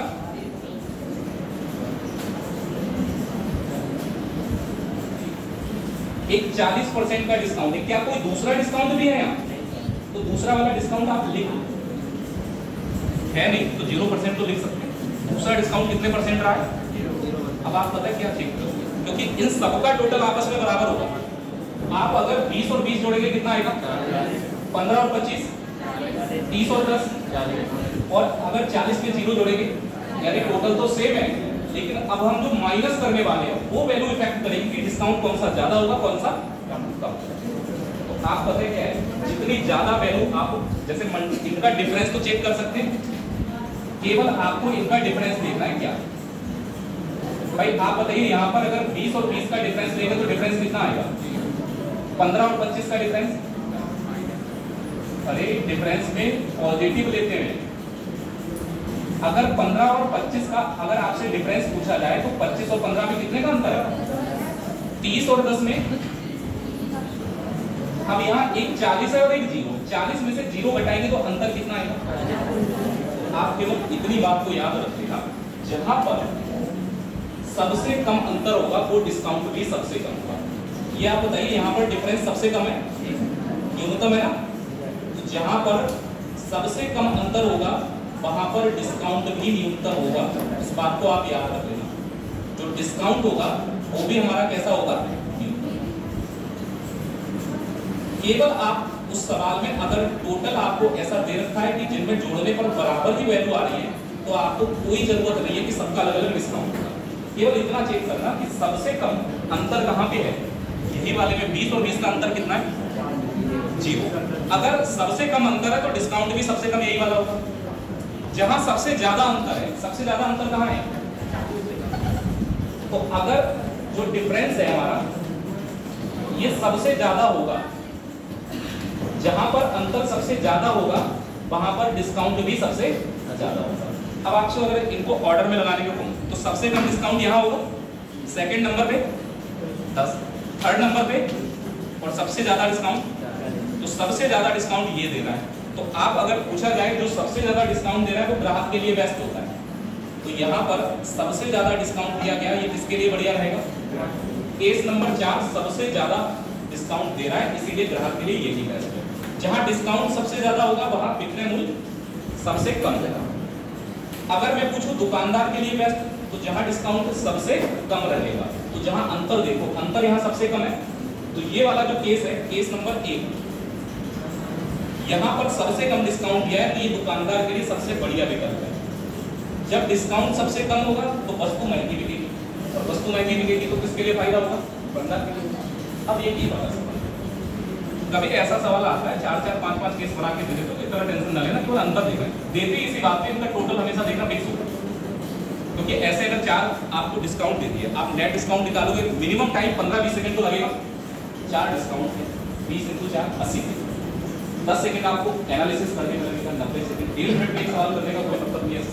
एक 40% का डिस्काउंट है। क्या कोई दूसरा डिस्काउंट भी है यहाँ? तो दूसरा वाला डिस्काउंट आप लिख है नहीं तो 0% तो लिख सकते हैं। दूसरा डिस्काउंट कितने परसेंट रहा है? अब आप पता है क्या चेक करो, क्योंकि इन सबका टोटल आपस में बराबर होगा। आप अगर 20 और 20 जोड़ेंगे कितना आएगा? 15 और 25, 30 और 10, और अगर 40 के 0 जोड़ेंगे यानी टोटल तो सेम है, लेकिन अब हम जो माइनस करने वाले हैं वो वैल्यू इफेक्ट करेंगे कि डिस्काउंट कौन सा ज्यादा होगा कौन सा कम। तो आप पता है क्या है, जितनी ज्यादा वैल्यू आप जैसे इनका डिफरेंस तो चेक कर सकते हैं, केवल आपको इनका डिफरेंस देखना है। क्या भाई आप बताइए, यहाँ पर अगर 20 और 20 का डिफरेंस लेंगे तो डिफरेंस कितना आएगा? 15 और 25 का डिफरेंस, अरे डिफरेंस में पॉजिटिव लेते हैं। अगर 15 और 25 का अगर आपसे डिफरेंस पूछा जाए तो 25 और 15 में कितने का अंतर है? 30 और 10 में। अब यहाँ एक 40 है और एक 0, 40 में से 0 घटाएंगे तो अंतर कितना आएगा? आप केवल इतनी बात को याद रखिएगा, जहां पर सबसे कम अंतर होगा वो डिस्काउंट भी सबसे कम होगा। ये आप बताइए, यहाँ पर डिफरेंस सबसे कम है, न्यूनतम है ना? तो जहां पर सबसे कम अंतर होगा वहां पर डिस्काउंट भी न्यूनतम होगा। इस बात को आप याद रख लेना, जो डिस्काउंट होगा वो भी हमारा कैसा होगा? केवल आप उस सवाल में अगर टोटल आपको ऐसा दे रखा है कि जिनमें जोड़ने पर बराबर की वैल्यू आ रही है, तो आपको कोई जरूरत नहीं है कि सबका अलग अलग डिस्काउंट होगा। केवल इतना चेक करना कि सबसे कम अंतर कहां पे है। यही वाले में 20 और 20 का अंतर कितना है? 0। अगर सबसे कम अंतर है तो डिस्काउंट भी सबसे कम यही वाला होगा। जहां सबसे ज्यादा अंतर है, सबसे ज्यादा अंतर कहां है? तो अगर जो डिफरेंस है हमारा ये सबसे ज्यादा होगा, जहां पर अंतर सबसे ज्यादा होगा वहां पर डिस्काउंट भी सबसे ज्यादा होगा। अब आपसे अगर इनको ऑर्डर में लगाने को कहूं तो सबसे कम डिस्काउंट यहां होगा, सेकंड नंबर पे 10, थर्ड नंबर पे, और सबसे ज्यादा डिस्काउंट, तो सबसे ज्यादा डिस्काउंट ये दे रहा है। तो आप अगर पूछा जाए जो सबसे ज्यादा डिस्काउंट दे रहा है वो ग्राहक के लिए बेस्ट होता है, तो यहाँ पर सबसे ज्यादा डिस्काउंट दिया गया, ये किसके लिए बढ़िया रहेगा? केस नंबर 4 सबसे ज्यादा डिस्काउंट दे रहा है, इसीलिए ग्राहक के लिए यही बेस्ट है। जहां डिस्काउंट सबसे ज्यादा होगा वहां विक्रय मूल्य सबसे कम रहेगा। अगर मैं पूछूं दुकानदार के लिए बेस्ट, तो जहां डिस्काउंट सबसे कम रहेगा, तो जहां अंतर देखो, अंतर यहां सबसे कम है, तो ये वाला जो केस है, केस नंबर 1, यहां पर सबसे कम डिस्काउंट दिया है, तो ये दुकानदार के लिए सबसे बढ़िया विकल्प है। जब डिस्काउंट सबसे कम होगा तो वस्तु महंगी बिकेगी, और वस्तु महंगी बिकेगी तो किसके लिए फायदा होगा? दुकानदार के लिए। अब ये की बात है, कभी ऐसा सवाल आता है 4-4, 5-5 केस बना के दे दो, इतना टेंशन ना लेना, केवल अंतर देखना है। देते ही इसी बात पे इनका टोटल हमेशा देखना फिक्स होगा, क्योंकि ऐसे अगर 4 आपको डिस्काउंट दे दिए, आप नेट डिस्काउंट निकालोगे, मिनिमम टाइम 15-20 सेकंड तो लगेगा। 4 डिस्काउंट है, 20 × 4 80 सेकंड, 10 सेकंड आपको एनालिसिस करने में लगेगा, 90 सेकंड, 1.5 मिनट में सवाल करने का कोई मतलब नहीं है।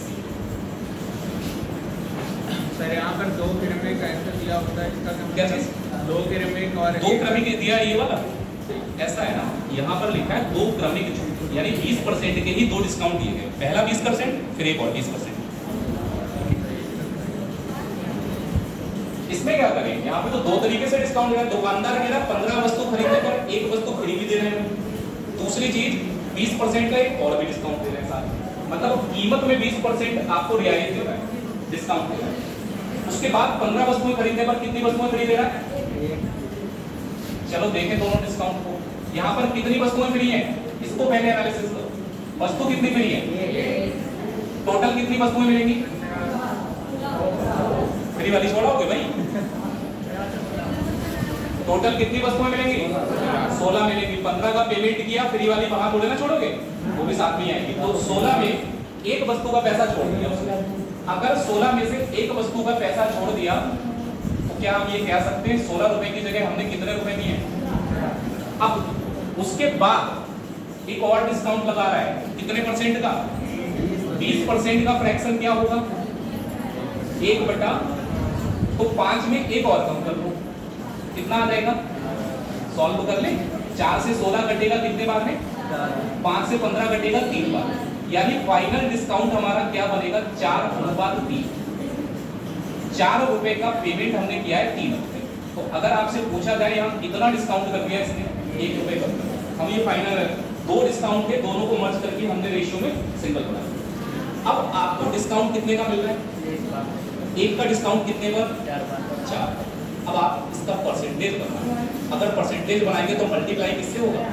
सर यहाँ पर 2 क्रमिक ऐसा दिया होता है, इसका क्या चीज? 2 क्रमिक और 2 क्रमिक दिया ये वाला, ऐसा है ना, यहाँ पर लिखा है 2 क्रमिक छूट, यानी 20% के ही 2 डिस्काउंट दिए गए, पहला 20% फिर एक और 20%। इसमें क्या करें, यहाँ पे तो 2 तरीके से डिस्काउंट दे रहा है। दुकानदार कह रहा है 15 वस्तु खरीदने पर 1 वस्तु फ्री भी दे रहे हैं। दूसरी चीज 20% का एक और भी डिस्काउंट दे रहे हैं साथ, मतलब कीमत में 20% आपको रियायत दे रहा है, डिस्काउंट दे रहा है। उसके बाद 15 वस्तुएं खरीदने पर कितनी वस्तुएं फ्री दे रहा है? चलो देखें दोनों डिस्काउंट को। यहाँ पर कितनी वस्तुएं फ्री हैं, इसको पहले एनालिसिस करो। वस्तु कितनी फ्री है? टोटल कितनी वस्तुएं मिलेंगी? फ्री वाली छोड़ोगे भाई, टोटल कितनी वस्तुएं मिलेंगी? 16 मिलेंगी। 15 का पेमेंट किया, फ्री वाली वहां थोड़े ना छोड़ोगे, वो भी साथ में आएगी। तो 16 में एक वस्तु का पैसा छोड़ दिया उसने। अगर 16 में से एक वस्तु का पैसा छोड़ दिया तो क्या हम ये कह सकते हैं 16 रुपए की जगह हमने कितने रुपए दिए? अब उसके बाद एक और डिस्काउंट लगा रहा है, कितने परसेंट का? 20% का फ्रैक्शन क्या होगा? 1 बटा, तो 5 में एक और कम कर लो, कितना आ जाएगा? सॉल्व कर ले। 4 से 16 कटेगा कितने बार में? 5 से 15 कटेगा 3 बार, यानी फाइनल डिस्काउंट हमारा क्या बनेगा? 4/3। 4 रुपए का पेमेंट हमने किया है 3 रुपए। तो अगर आपसे पूछा जाए यहाँ कितना डिस्काउंट कर दिया इसने? 1 रुपए कर दिया। हम ये फाइनल है, 2 डिस्काउंट थे, दोनों को मर्ज करके हमने रेशियो में सिंगल बना दिया। अब आपको डिस्काउंट कितने का मिल रहा है? 1 का डिस्काउंट कितने पर? 4। अब आप इसका परसेंटेज बनाना, अगर परसेंटेज बनाएंगे तो मल्टीप्लाई किससे होगा?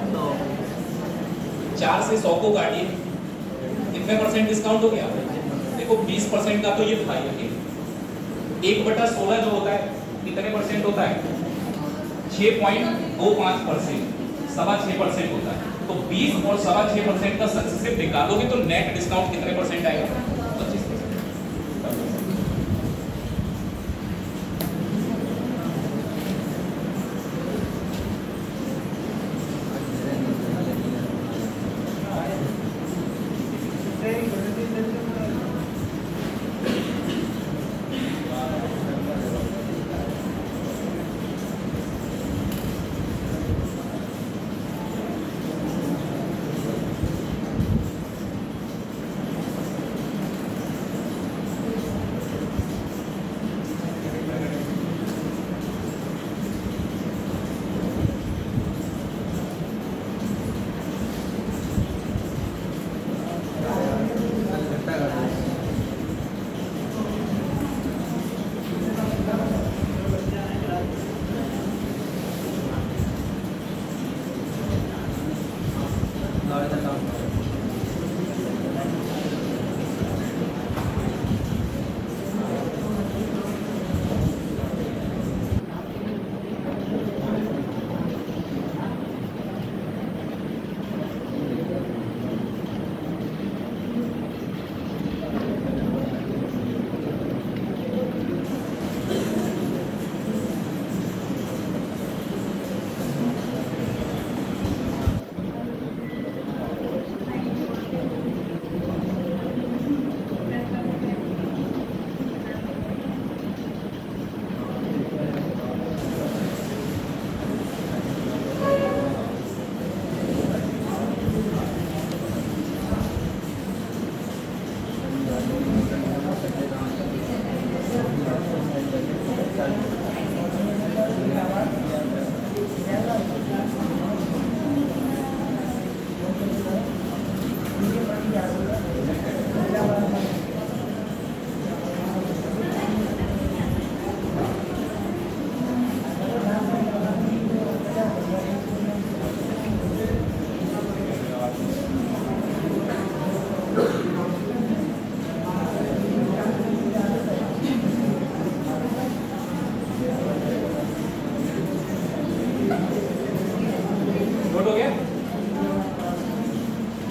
4 से 100 को काटिए, कितने परसेंट डिस्काउंट हो गया? देखो 20% का तो ये था ही। 1/16 जो होता है कितने परसेंट होता है? 6.25%, 6.25% होता है। तो 20 और 6.25% का सक्सेसिव निकालोगे तो नेट डिस्काउंट कितने परसेंट आएगा? 25%।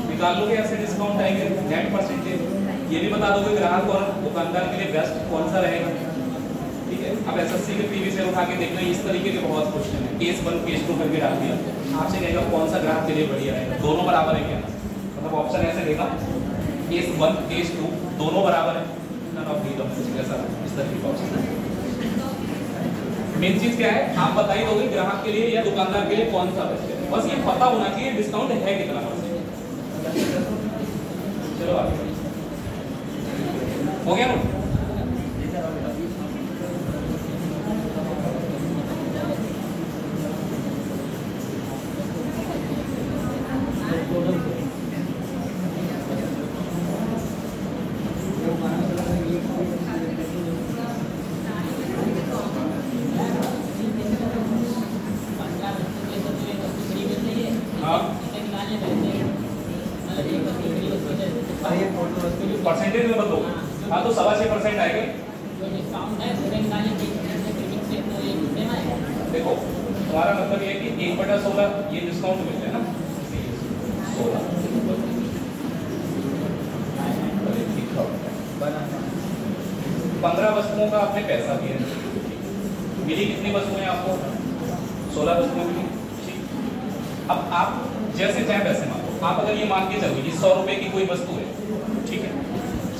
निकाल लोगे ऐसे डिस्काउंट आएंगे नेट परसेंटेज। ये भी बता दोगे ग्राहक और दुकानदार के लिए बेस्ट कौन सा रहेगा। ठीक है, अब एसएससी के पीवी से उठा के देखना, इस तरीके के बहुत क्वेश्चन है। केस 1 केस 2 करके डाल दिया, आपसे कहेगा कौन सा ग्राहक के लिए बढ़िया रहेगा, दोनों बराबर है क्या, मतलब ऑप्शन ऐसे देगा केस 1 केस 2 दोनों बराबर है, नन ऑफ दीज ऑप्शंस, ऐसा इस तरीके का ऑप्शन है। मेन चीज क्या है, आप बता ही दोगे ग्राहक के लिए या दुकानदार के लिए कौन सा बेस्ट है, बस ये पता होना चाहिए डिस्काउंट है कितना परसेंट। चलो आगे हो गया ना। परसेंटेज में बताओ, हाँ तो 6.25% आएगा। जो डिस्काउंट है उसके निकालने की देखो तुम्हारा मतलब ये है कि 1/16 ये डिस्काउंट मिल रहा है ना, 16 15 वस्तुओं का आपने पैसा दिया, मिली कितनी वस्तुएं आपको? 16 वस्तुएं मिली। ठीक, अब आप जैसे चाहे वैसे मानो। आप अगर ये मान के चलो कि 100 रुपए की कोई वस्तु है, ठीक है,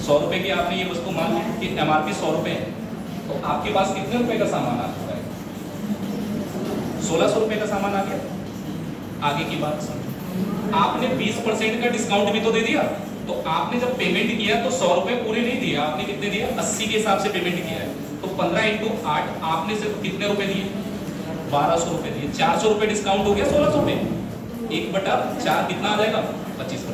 100 रुपए की आपने ये वस्तु मान ली कि MRP 100 रुपए है, तो आपके पास कितने रुपए का सामान आ चुका है? 1600 रुपए का सामान आ गया। आगे की बात सुन, आपने 20% का डिस्काउंट भी तो दे दिया, तो आपने जब पेमेंट किया तो 100 रुपए पूरे नहीं दिए, आपने कितने दिए? 80 के हिसाब से पेमेंट किया है, तो 15 × 8 आपने सिर्फ कितने रुपए दिए? 1200 रुपए दिए। 400 रुपए डिस्काउंट हो गया 1600 पे, 1/4 कितना आ जाएगा? 25%।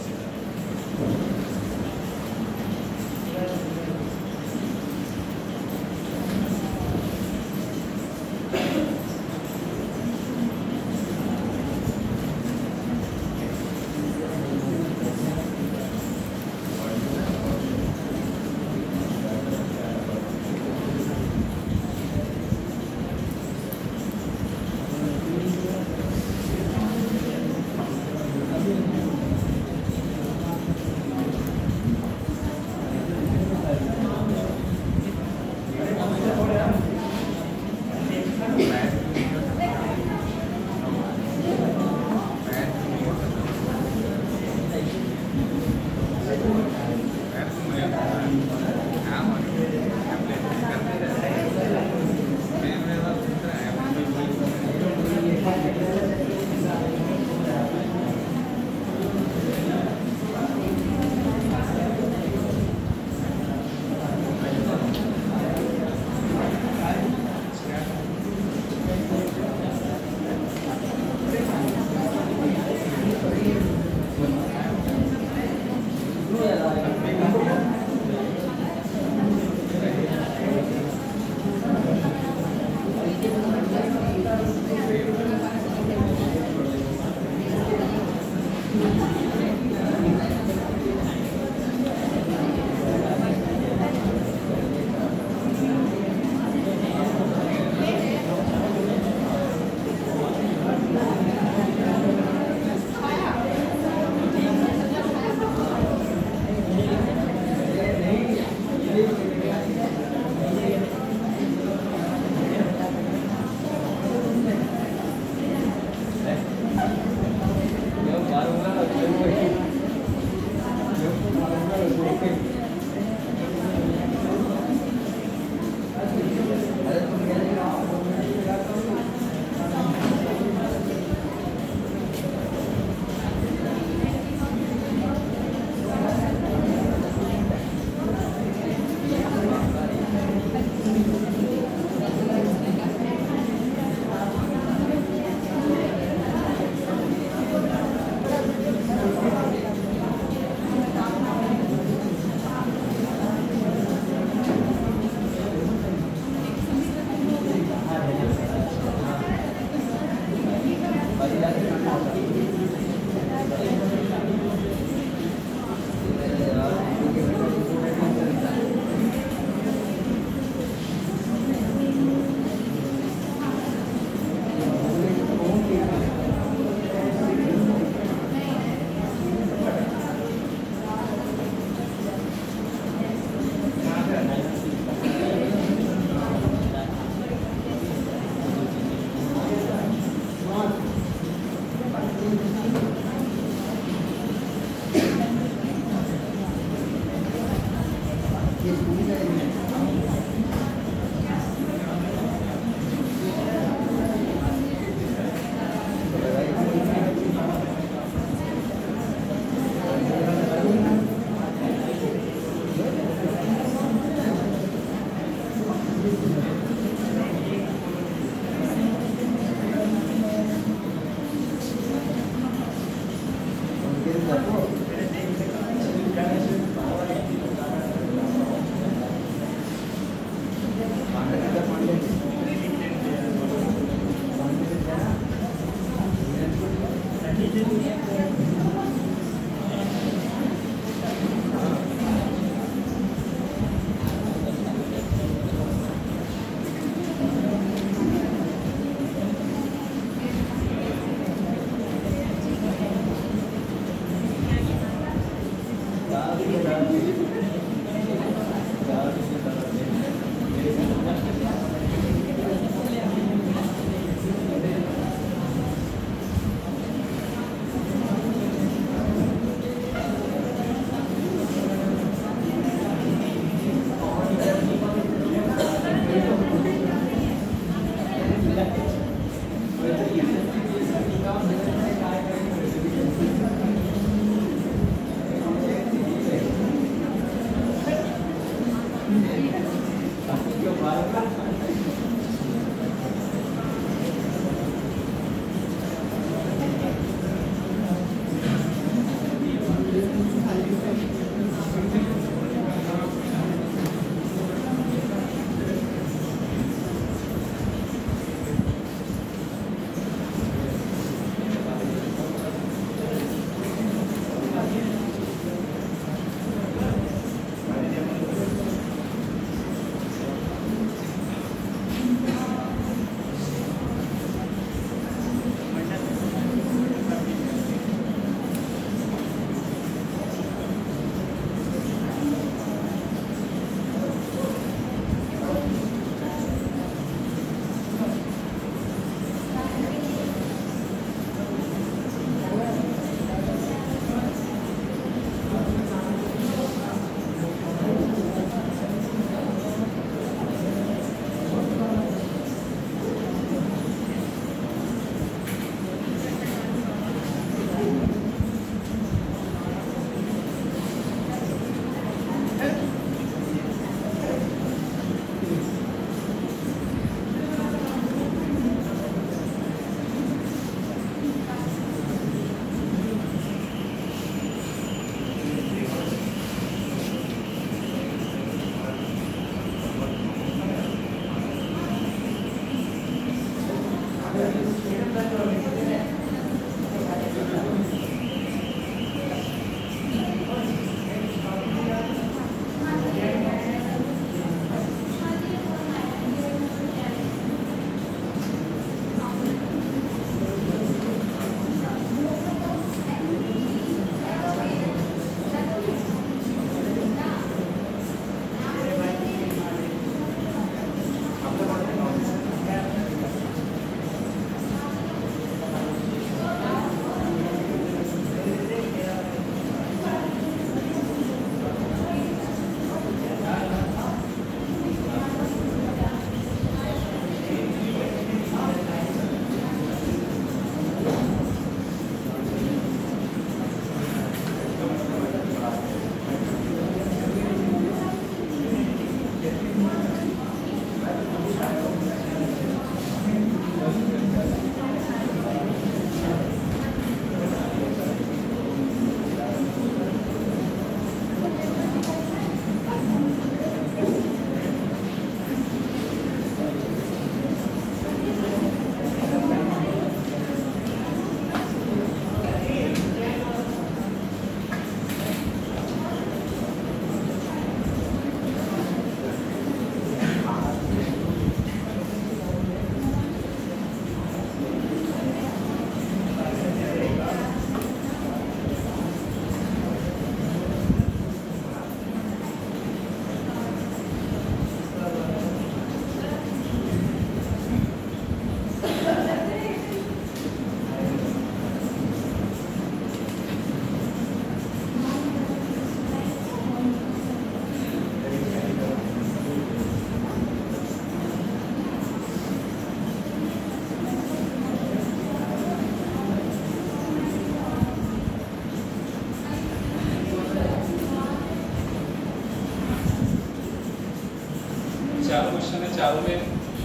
चारों क्वेश्चन है, चारों में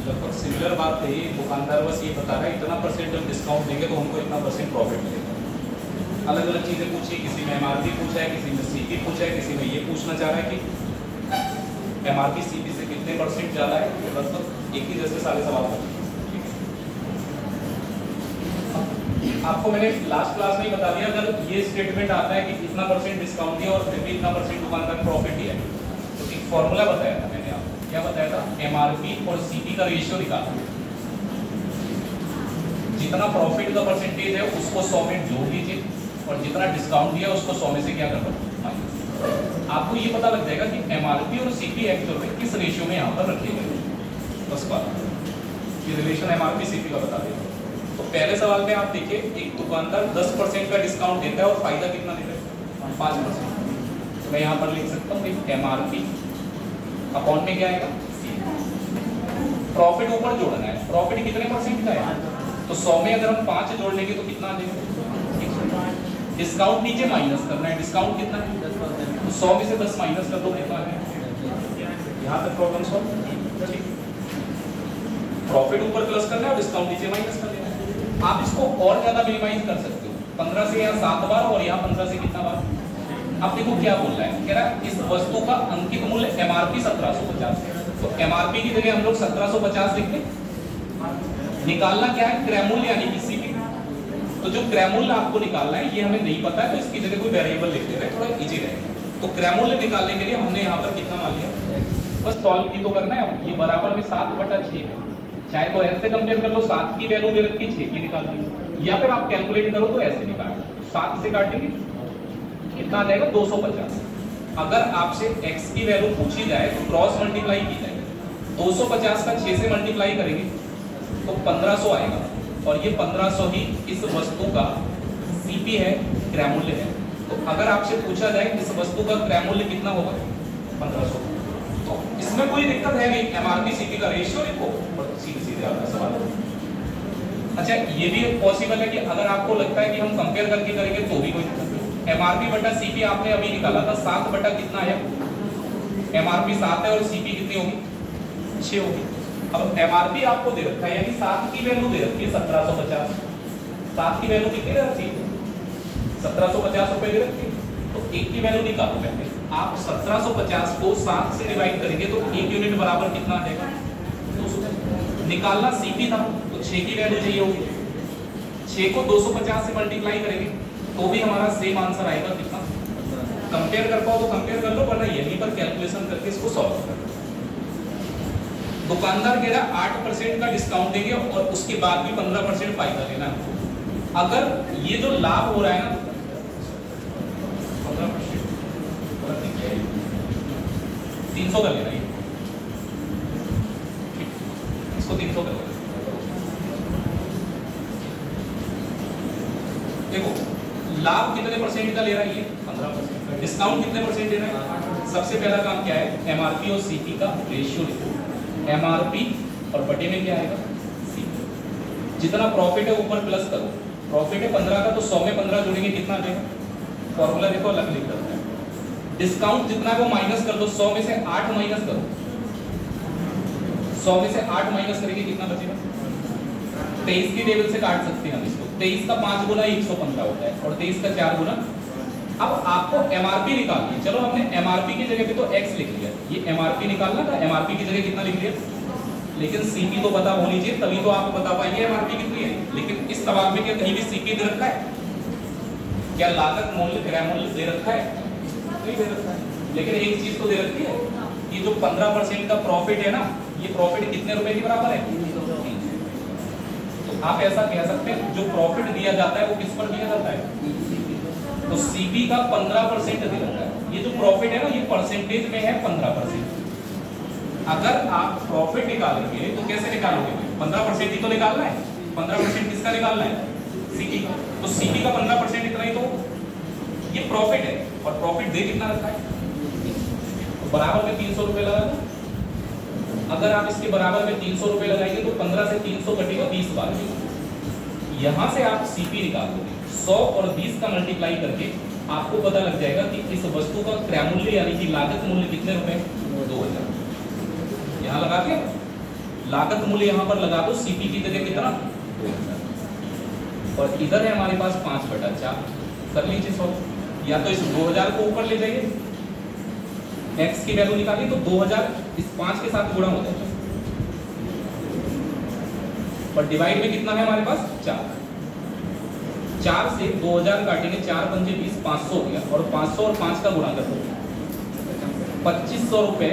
लगभग सिमिलर बात है। दुकानदार बस ये बता रहा है इतना परसेंट हम डिस्काउंट देंगे तो हमको इतना परसेंट प्रॉफिट मिलेगा। अलग अलग चीज़ें पूछी, किसी में एमआरपी पूछा है, किसी में सीपी पूछा है, किसी में ये पूछना चाह रहा है कि एमआरपी सीपी से कितने परसेंट ज़्यादा है। तो लगभग एक ही जैसे सारे सवाल पूछे। आपको मैंने लास्ट क्लास में ही बता दिया, अगर ये स्टेटमेंट आता है कि इतना परसेंट डिस्काउंट दिया और फिर भी इतना परसेंट दुकानदार प्रॉफिट दिया है, तो एक फॉर्मूला बताया था मैंने आपको। क्या बताया था? एमआरपी और सीपी का रेशियो निकाला। जितना प्रॉफिट का परसेंटेज है उसको 100 में जोड़ लीजिए और जितना डिस्काउंट दिया उसको 100 में से क्या कर दो, आपको ये पता लग जाएगा कि एमआरपी और सीपी एक्चुअल में किस रेशियो में यहाँ पर रखे गए। बस बात ये रिलेशन एमआरपी सीपी का बता देगा। तो पहले सवाल में आप देखिए, एक दुकानदार 10% का डिस्काउंट देता है और फायदा कितना देता है? 5%। तो मैं यहाँ पर लिख सकता हूँ एमआरपी अकाउंट में क्या आएगा? प्रॉफिट ऊपर जोड़ना है। प्रॉफिट कितने परसेंट का है? तो 100 में अगर हम 5 जोड़ लेंगे तो कितना आ जाएगा? डिस्काउंट नीचे माइनस करना है। डिस्काउंट कितना है? 100 में से 10 माइनस कर दो, कितना है? यहाँ तक प्रॉब्लम सॉल्व। ठीक, प्रॉफिट ऊपर प्लस करना है और डिस्काउंट नीचे माइनस कर देना है। आप इसको और ज्यादा मिनिमाइज कर सकते हो, 15 से यहाँ 7 बार और यहाँ 15 से कितना बार। अब देखो क्या बोल रहा है, कह रहा है इस वस्तु का अंकित मूल्य एमआरपी 1750 है। तो एमआरपी की जगह हम लोग 1750 लिख लें। निकालना क्या है? क्रय मूल्य यानी कि सीपी। तो जो क्रय मूल्य आपको निकालना है ये हमें नहीं पता है, तो इसकी जगह कोई वेरिएबल लिख देते हैं, थोड़ा इजी रहेगा। तो क्रय मूल्य निकालने के लिए हमने यहाँ पर कितना मान लिया, बस सॉल्व की तो करना है। ये बराबर में 7/6 है, चाहे तो ऐसे कंपेयर कर लो, 7 की वैल्यू दे रखी है, 6 की निकाल ली, या फिर आप कैलकुलेट करो तो ऐसे निकाल 7 से काटेंगे कितना आ जाएगा? 250। अगर आपसे x की वैल्यू पूछी जाए तो क्रॉस मल्टीप्लाई की जाए, 250 का 6 से मल्टीप्लाई करेंगे तो 1500 आएगा, और ये 1500 ही इस वस्तु का सीपी है, क्रय मूल्य है। तो अगर आपसे पूछा जाए इस वस्तु का क्रय मूल्य कितना होगा? 1500। तो इसमें कोई दिक्कत है नहीं, एमआरपी सीपी का रेशियो लिखो और सीधे सीधे आपका सवाल। अच्छा, ये भी पॉसिबल है कि अगर आपको लगता है कि हम कंपेयर करके करेंगे तो भी कोई दिक्कत नहीं। एमआरपी बटा सीपी आपने अभी निकाला था, 7 बटा कितना है? एमआरपी 7 है और सीपी कितनी होगी? 6 होगी। अब एमआरपी आपको दे रखा है, यानी 7 की वैल्यू दे रखी है 1750। 7 की वैल्यू कितनी दे रखी है? 1750 रुपए दे रखी है। तो 1 की वैल्यू निकालो पहले। आप 1750 को 7 से डिवाइड करेंगे तो 1 यूनिट बराबर कितना आ जाएगा? 200। निकालना सीपी था तो 6 की वैल्यू चाहिए होगी। 6 को 250 से मल्टीप्लाई करेंगे तो भी हमारा सेम आंसर आएगा कितना? कंपेयर कर पाओ तो कंपेयर कर लो, वरना यहीं पर कैलकुलेशन करके इसको सॉल्व कर लो। दुकानदार कह रहा 8% का डिस्काउंट देंगे और उसके बाद भी 15% फायदा लेना है। अगर ये जो लाभ हो रहा है ना 15%, 300 कर लेना, इसको 300 कर लेना। देखो लाभ कितने परसेंट का ले रहा है? ये 15%। डिस्काउंट कितने परसेंट दे रहा है? सबसे पहला काम क्या है? एमआरपी और सीपी का रेशियो लिखो। एमआरपी और बटे में क्या आएगा? सीपी। जितना प्रॉफिट है ऊपर प्लस करो। प्रॉफिट है 15 का तो 100 में 15 जोड़ेंगे कितना आ जाएगा? फॉर्मूला देखो अलग लिख देते हैं। डिस्काउंट जितना है वो माइनस कर दो, 100 में से 8 माइनस करो। 100 में से 8 माइनस करेंगे कितना बचेगा? 23 की टेबल से काट सकते हैं हम इसको। 23 का 5 गुना 115 होता है और 23 का 4 गुना। अब आपको एमआरपी निकालनी है। चलो हमने एमआरपी की जगह पे तो x लिख लिया, ये एमआरपी निकालना था, एमआरपी की जगह कितना लिख लिया, लेकिन सीपी तो पता होनी चाहिए, तभी तो आप बता पाएंगे एमआरपी कितनी है। लेकिन इस सवाल में क्या कहीं भी सीपी दे रखा है? क्या लागत मूल्य, क्रय मूल्य दे रखा है? नहीं दे रखा है। लेकिन एक चीज तो दे रखी है कि जो 15% का प्रॉफिट है ना, ये प्रॉफिट कितने रुपए के बराबर है? 300। तो आप ऐसा कह सकते हैं जो प्रॉफिट दिया जाता है वो किस पर दिया जाता है? तो सीपी का 15% दे रखा है। ये जो प्रॉफिट है ना, ये परसेंटेज में है 15%। अगर आप प्रॉफिट निकालेंगे तो कैसे निकालोगे? 15% ही तो निकालना है। 15% किसका निकालना है? सीपी का। तो सीपी का 15% इतना ही तो ये प्रॉफिट है, और प्रॉफिट दे कितना रखा है? तो बराबर में 300 रुपए लगा दो। अगर आप इसके बराबर में 300 रुपए लगाएंगे तो 15 से 300 कटेगा 20 बार। यहां से आप सीपी निकाल दोगे। 100 और 20 का मल्टीप्लाई करके आपको पता लग जाएगा कि इस वस्तु का क्रय मूल्य यानी कि लागत मूल्य कितने रुपए? 2000। यहाँ लगा के लागत मूल्य यहाँ पर लगा दो, सीपी की जगह कितना? 2000। और इधर है हमारे पास 5/4। कर लीजिए सॉल्व। या तो इस 2000 को ऊपर ले जाइए, x की वैल्यू निकालिए तो 2000 इस 5 के साथ गुणा हो जाएगा, और डिवाइड में कितना है हमारे पास? 4। 4 से 2000 काटेंगे, 4 पंजे 20, 500 हो गया, और 500 और 5 का गुणा कर दो, 2500 रुपए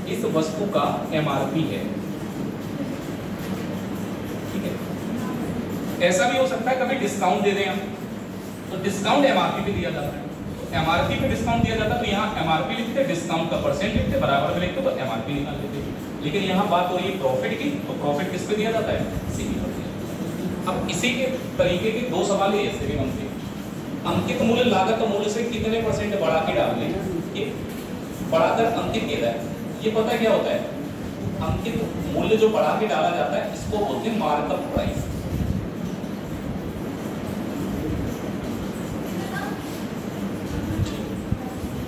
इस वस्तु का एमआरपी है। ठीक है। ऐसा भी हो सकता है कभी डिस्काउंट दे दें हम, तो डिस्काउंट एमआरपी पे दिया जाता है। एमआरपी पे डिस्काउंट दिया जाता तो यहाँ एमआरपी लिखते, डिस्काउंट का परसेंट लिखते, बराबर में लिखते तो एमआरपी निकाल लेते। लेकिन यहाँ बात हो रही है प्रॉफिट की, तो प्रॉफिट किस पे दिया जाता है? सीपी पर दिया जाता है। अब इसी के तरीके के दो सवाल है ऐसे भी बनते हैं। अंकित मूल्य लागत मूल्य से कितने परसेंट बढ़ा के डाल दें, ये बढ़ाकर अंकित किया जाए। ये पता क्या होता है? अंकित मूल्य जो बढ़ा के डाला जाता है इसको बोलते हैं मार्कअप प्राइस।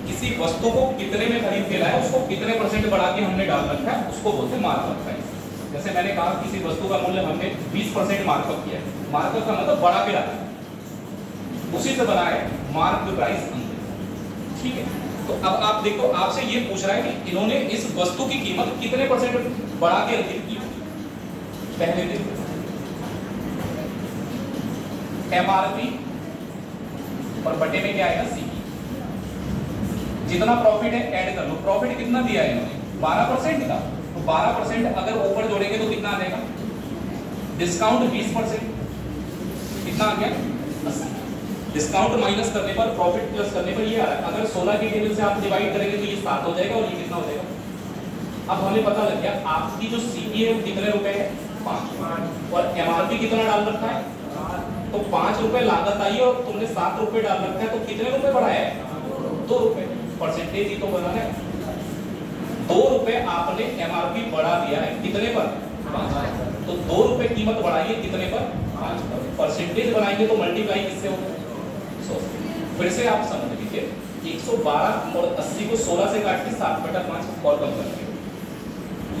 किसी वस्तु को कितने में खरीद के लाया, उसको कितने परसेंट बढ़ा के हमने डाल रखा है, उसको बोलते हैं मार्कअप प्राइस। जैसे मैंने कहा किसी वस्तु का मूल्य हमने 20% मार्कअप किया है। मार्कअप का मतलब बढ़ा के डाला, उसी से बना है मार्क प्राइस अंकित। ठीक है, तो अब आप देखो, आपसे ये पूछ रहा है कि इन्होंने इस वस्तु की कीमत कितने परसेंट बढ़ा के अंकित की। पहले देखो एमआरपी और बटे में क्या आएगा? सीपी। जितना प्रॉफिट है ऐड कर लो। प्रॉफिट कितना दिया है इन्होंने? 12% का। तो 12% अगर ऊपर जोड़ेंगे तो कितना आ जाएगा? डिस्काउंट 20%, कितना आ गया? 80। डिस्काउंट माइनस करने पर, प्रॉफिट प्लस करने पर ये आ रहा है। अगर 16 के टेबल से आप डिवाइड करेंगे तो ये 7 हो जाएगा और ये कितना हो जाएगा? अब हमें पता लग गया आपकी जो सीपी है वो कितने रुपए है? 5। और एमआरपी कितना डाल रखा है? तो 5 रुपए लागत आई और तुमने 7 रुपए डाल रखा है, तो कितने रुपए बढ़ाया है? 2 रुपए। परसेंटेज ही तो बनाना है। 2 रुपए आपने एमआरपी बढ़ा दिया है, कितने पर? 5। तो 2 रुपए कीमत बढ़ाइए कितने पर? 5 पर। परसेंटेज बनाएंगे तो मल्टीप्लाई किससे होगा? 100। फिर से आप समझ लीजिए, 112 और 80 को 16 से काट के 7/5 और कम करके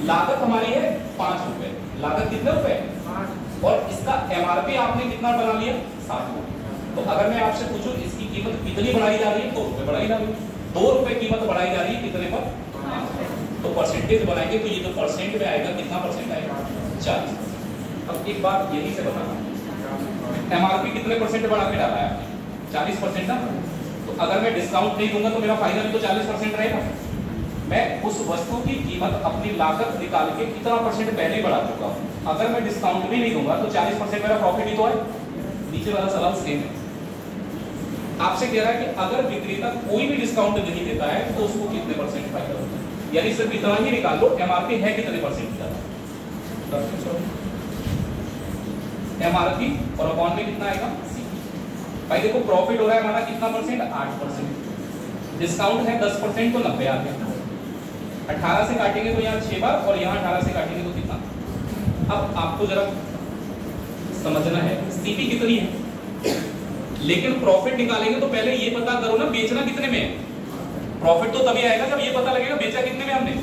लागत हमारी है 5 रुपए। लागत कितने रुपए? 5। और इसका एमआरपी आपने कितना बना लिया? 7 रुपए। तो अगर मैं आपसे पूछूं इसकी कीमत कितनी बढ़ाई जा रही है? 2 रुपए बढ़ाई जा रही है। 2 रुपए कीमत बढ़ाई जा रही है, कितने पर? 5। तो परसेंटेज बनाएंगे तो ये जो परसेंट में आएगा, कितना परसेंट आएगा? 40। अब एक बात यही से बताना, एमआरपी कितने परसेंट बढ़ा के डाला है आपने? 40% ना। तो अगर मैं डिस्काउंट नहीं दूंगा तो मेरा फायदा भी तो 40% रहेगा। मैं उस वस्तु की कीमत अपनी लागत निकाल के कितना परसेंट पहले बढ़ा चुका हूं। अगर मैं डिस्काउंट भी नहीं दूंगा तो 40% मेरा प्रॉफिट ही तो है। नीचे वाला सवाल सेम है। आपसे कह रहा है कि अगर विक्रेता कोई भी डिस्काउंट नहीं देता है तो उसको कितने परसेंट फायदा होता है? यानी सिर्फ इतना ही निकाल लो, एमआरपी है कितने परसेंट का? एमआरपी और अपॉन में कितना आएगा? भाई देखो प्रॉफिट हो रहा है हमारा कितना परसेंट? 8%। डिस्काउंट है 10% तो 90 आ गया। 18 से काटेंगे तो यहाँ 6 बार और यहाँ 18 से काटेंगे तो कितना? अब आपको जरा समझना है सीपी कितनी है, लेकिन प्रॉफिट निकालेंगे तो पहले ये पता करो ना बेचना कितने में है। प्रॉफिट तो तभी आएगा जब ये पता लगेगा बेचा कितने में हमने।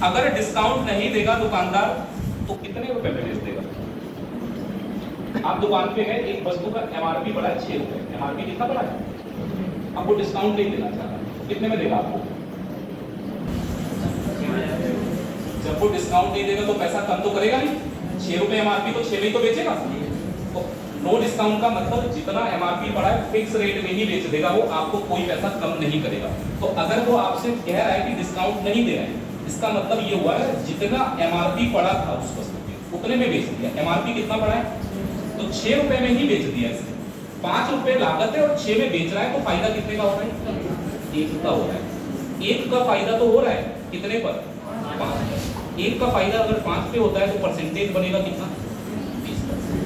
अगर डिस्काउंट नहीं देगा दुकानदार तो कितने रुपए में बेच देगा? आप दुकान पे गए, एक वस्तु का एमआरपी बढ़ा है 6 रुपए। एमआरपी कितना बढ़ा है? आपको डिस्काउंट नहीं देना चाह रहा, कितने में देगा आपको? जब वो डिस्काउंट नहीं देगा तो पैसा कम तो करेगा नहीं। 6 रुपए एमआरपी तो 6 में ही तो बेचेगा। तो नो डिस्काउंट का मतलब जितना एमआरपी बढ़ा है फिक्स रेट में ही बेच देगा वो, आपको कोई पैसा कम नहीं करेगा। तो अगर वो आपसे कह रहा है कि डिस्काउंट नहीं दे रहा है, इसका मतलब ये हुआ है जितना एमआरपी पड़ा था उस वस्तु के उतने में बेच दिया। एमआरपी कितना पड़ा है? तो 6 रुपए में ही बेच दिया इसने। 5 रुपए लागत है और 6 में बेच रहा है, तो फायदा कितने का हो रहा है? 1 का हो रहा है। 1 का फायदा तो हो रहा है कितने पर? 5। 1 का फायदा अगर 5 पे होता है तो परसेंटेज बनेगा कितना? 20%।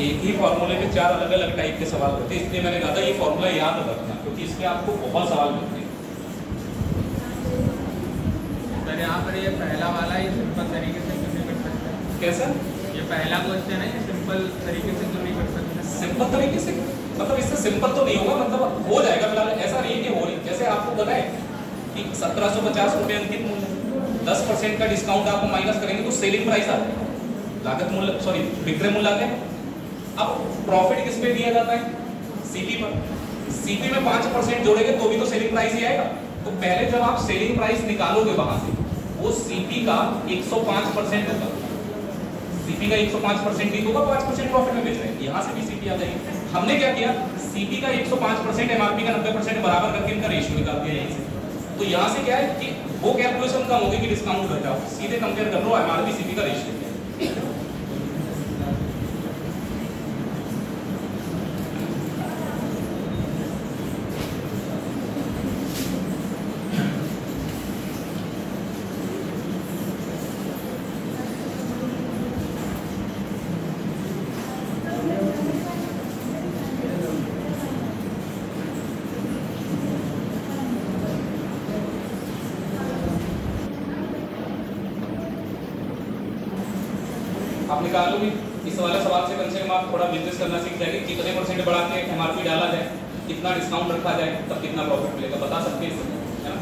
एक ही फॉर्मूले पे 4 अलग अलग टाइप के सवाल होते हैं, इसलिए मैंने कहा था ये फॉर्मूला याद रखना क्योंकि इसमें आपको बहुत सवाल मिलते हैं। सर यहाँ पर ये पहला वाला ही सिंपल तरीके से क्यों नहीं कर सकते? कैसा? ये पहला क्वेश्चन है, ये सिंपल तरीके से क्यों नहीं कर सकते? सिंपल तरीके से मतलब इससे सिंपल तो नहीं होगा, मतलब हो जाएगा फिलहाल। ऐसा नहीं है कि हो रही, जैसे आपको पता है कि 1750 रुपये अंकित मूल्य, 10% का डिस्काउंट आपको माइनस करेंगे तो सेलिंग प्राइस आ जाएगा, लागत मूल्य सॉरी विक्रय मूल्य आ जाएगा। अब प्रॉफिट किस पे दिया जाता है? सीपी पर। सीपी में 5% जोड़ेंगे तो भी तो सेलिंग प्राइस ही आएगा। तो पहले जब आप सेलिंग प्राइस निकालोगे वहां से, वो सीपी का 105% होगा। सीपी का 105% ही होगा, 5% प्रॉफिट में बेच रहे हैं, यहाँ से भी सीपी आ जाएगी। हमने क्या किया, सीपी का 105% एमआरपी का 90% बराबर करके इनका रेशियो निकाल दिया यहीं से। तो यहाँ से क्या है कि वो कैलकुलेशन कम होगी कि डिस्काउंट घटा, सीधे कंपेयर कर लो एमआरपी सीपी का रेशियो। आप निकाल लो भी, इस वाले सवाल से कम आप थोड़ा बिजनेस करना सीख जाएंगे, कितने % बढ़ा के एमआरपी डाला जाए, कितना डिस्काउंट रखा जाए, तब कितना प्रॉफिट मिलेगा बता सकते हैं, है ना।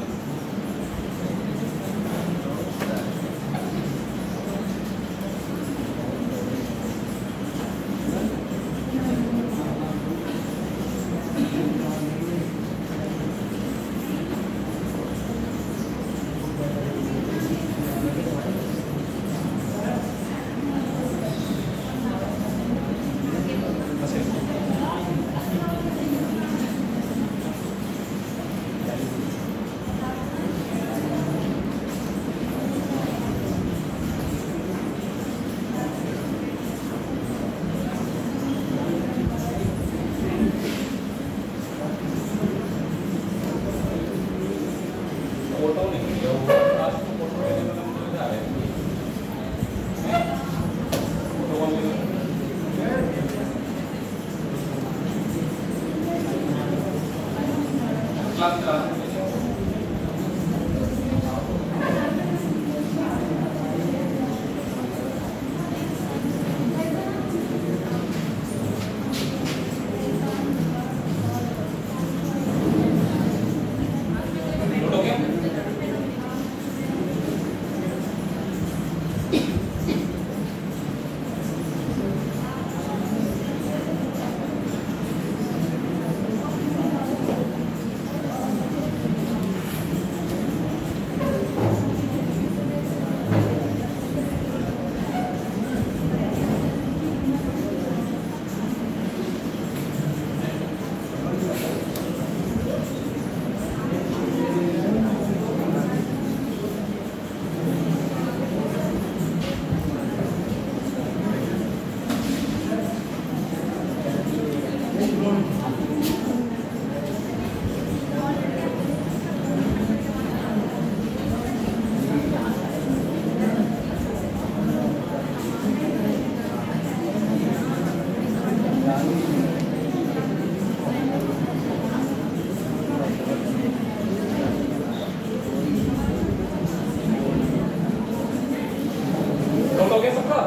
फोटो नहीं है वो, आज तो फोटो लेने वाला मुझे जा रहा है, फोटो कौन लेगा? क्लास हो गया सबका?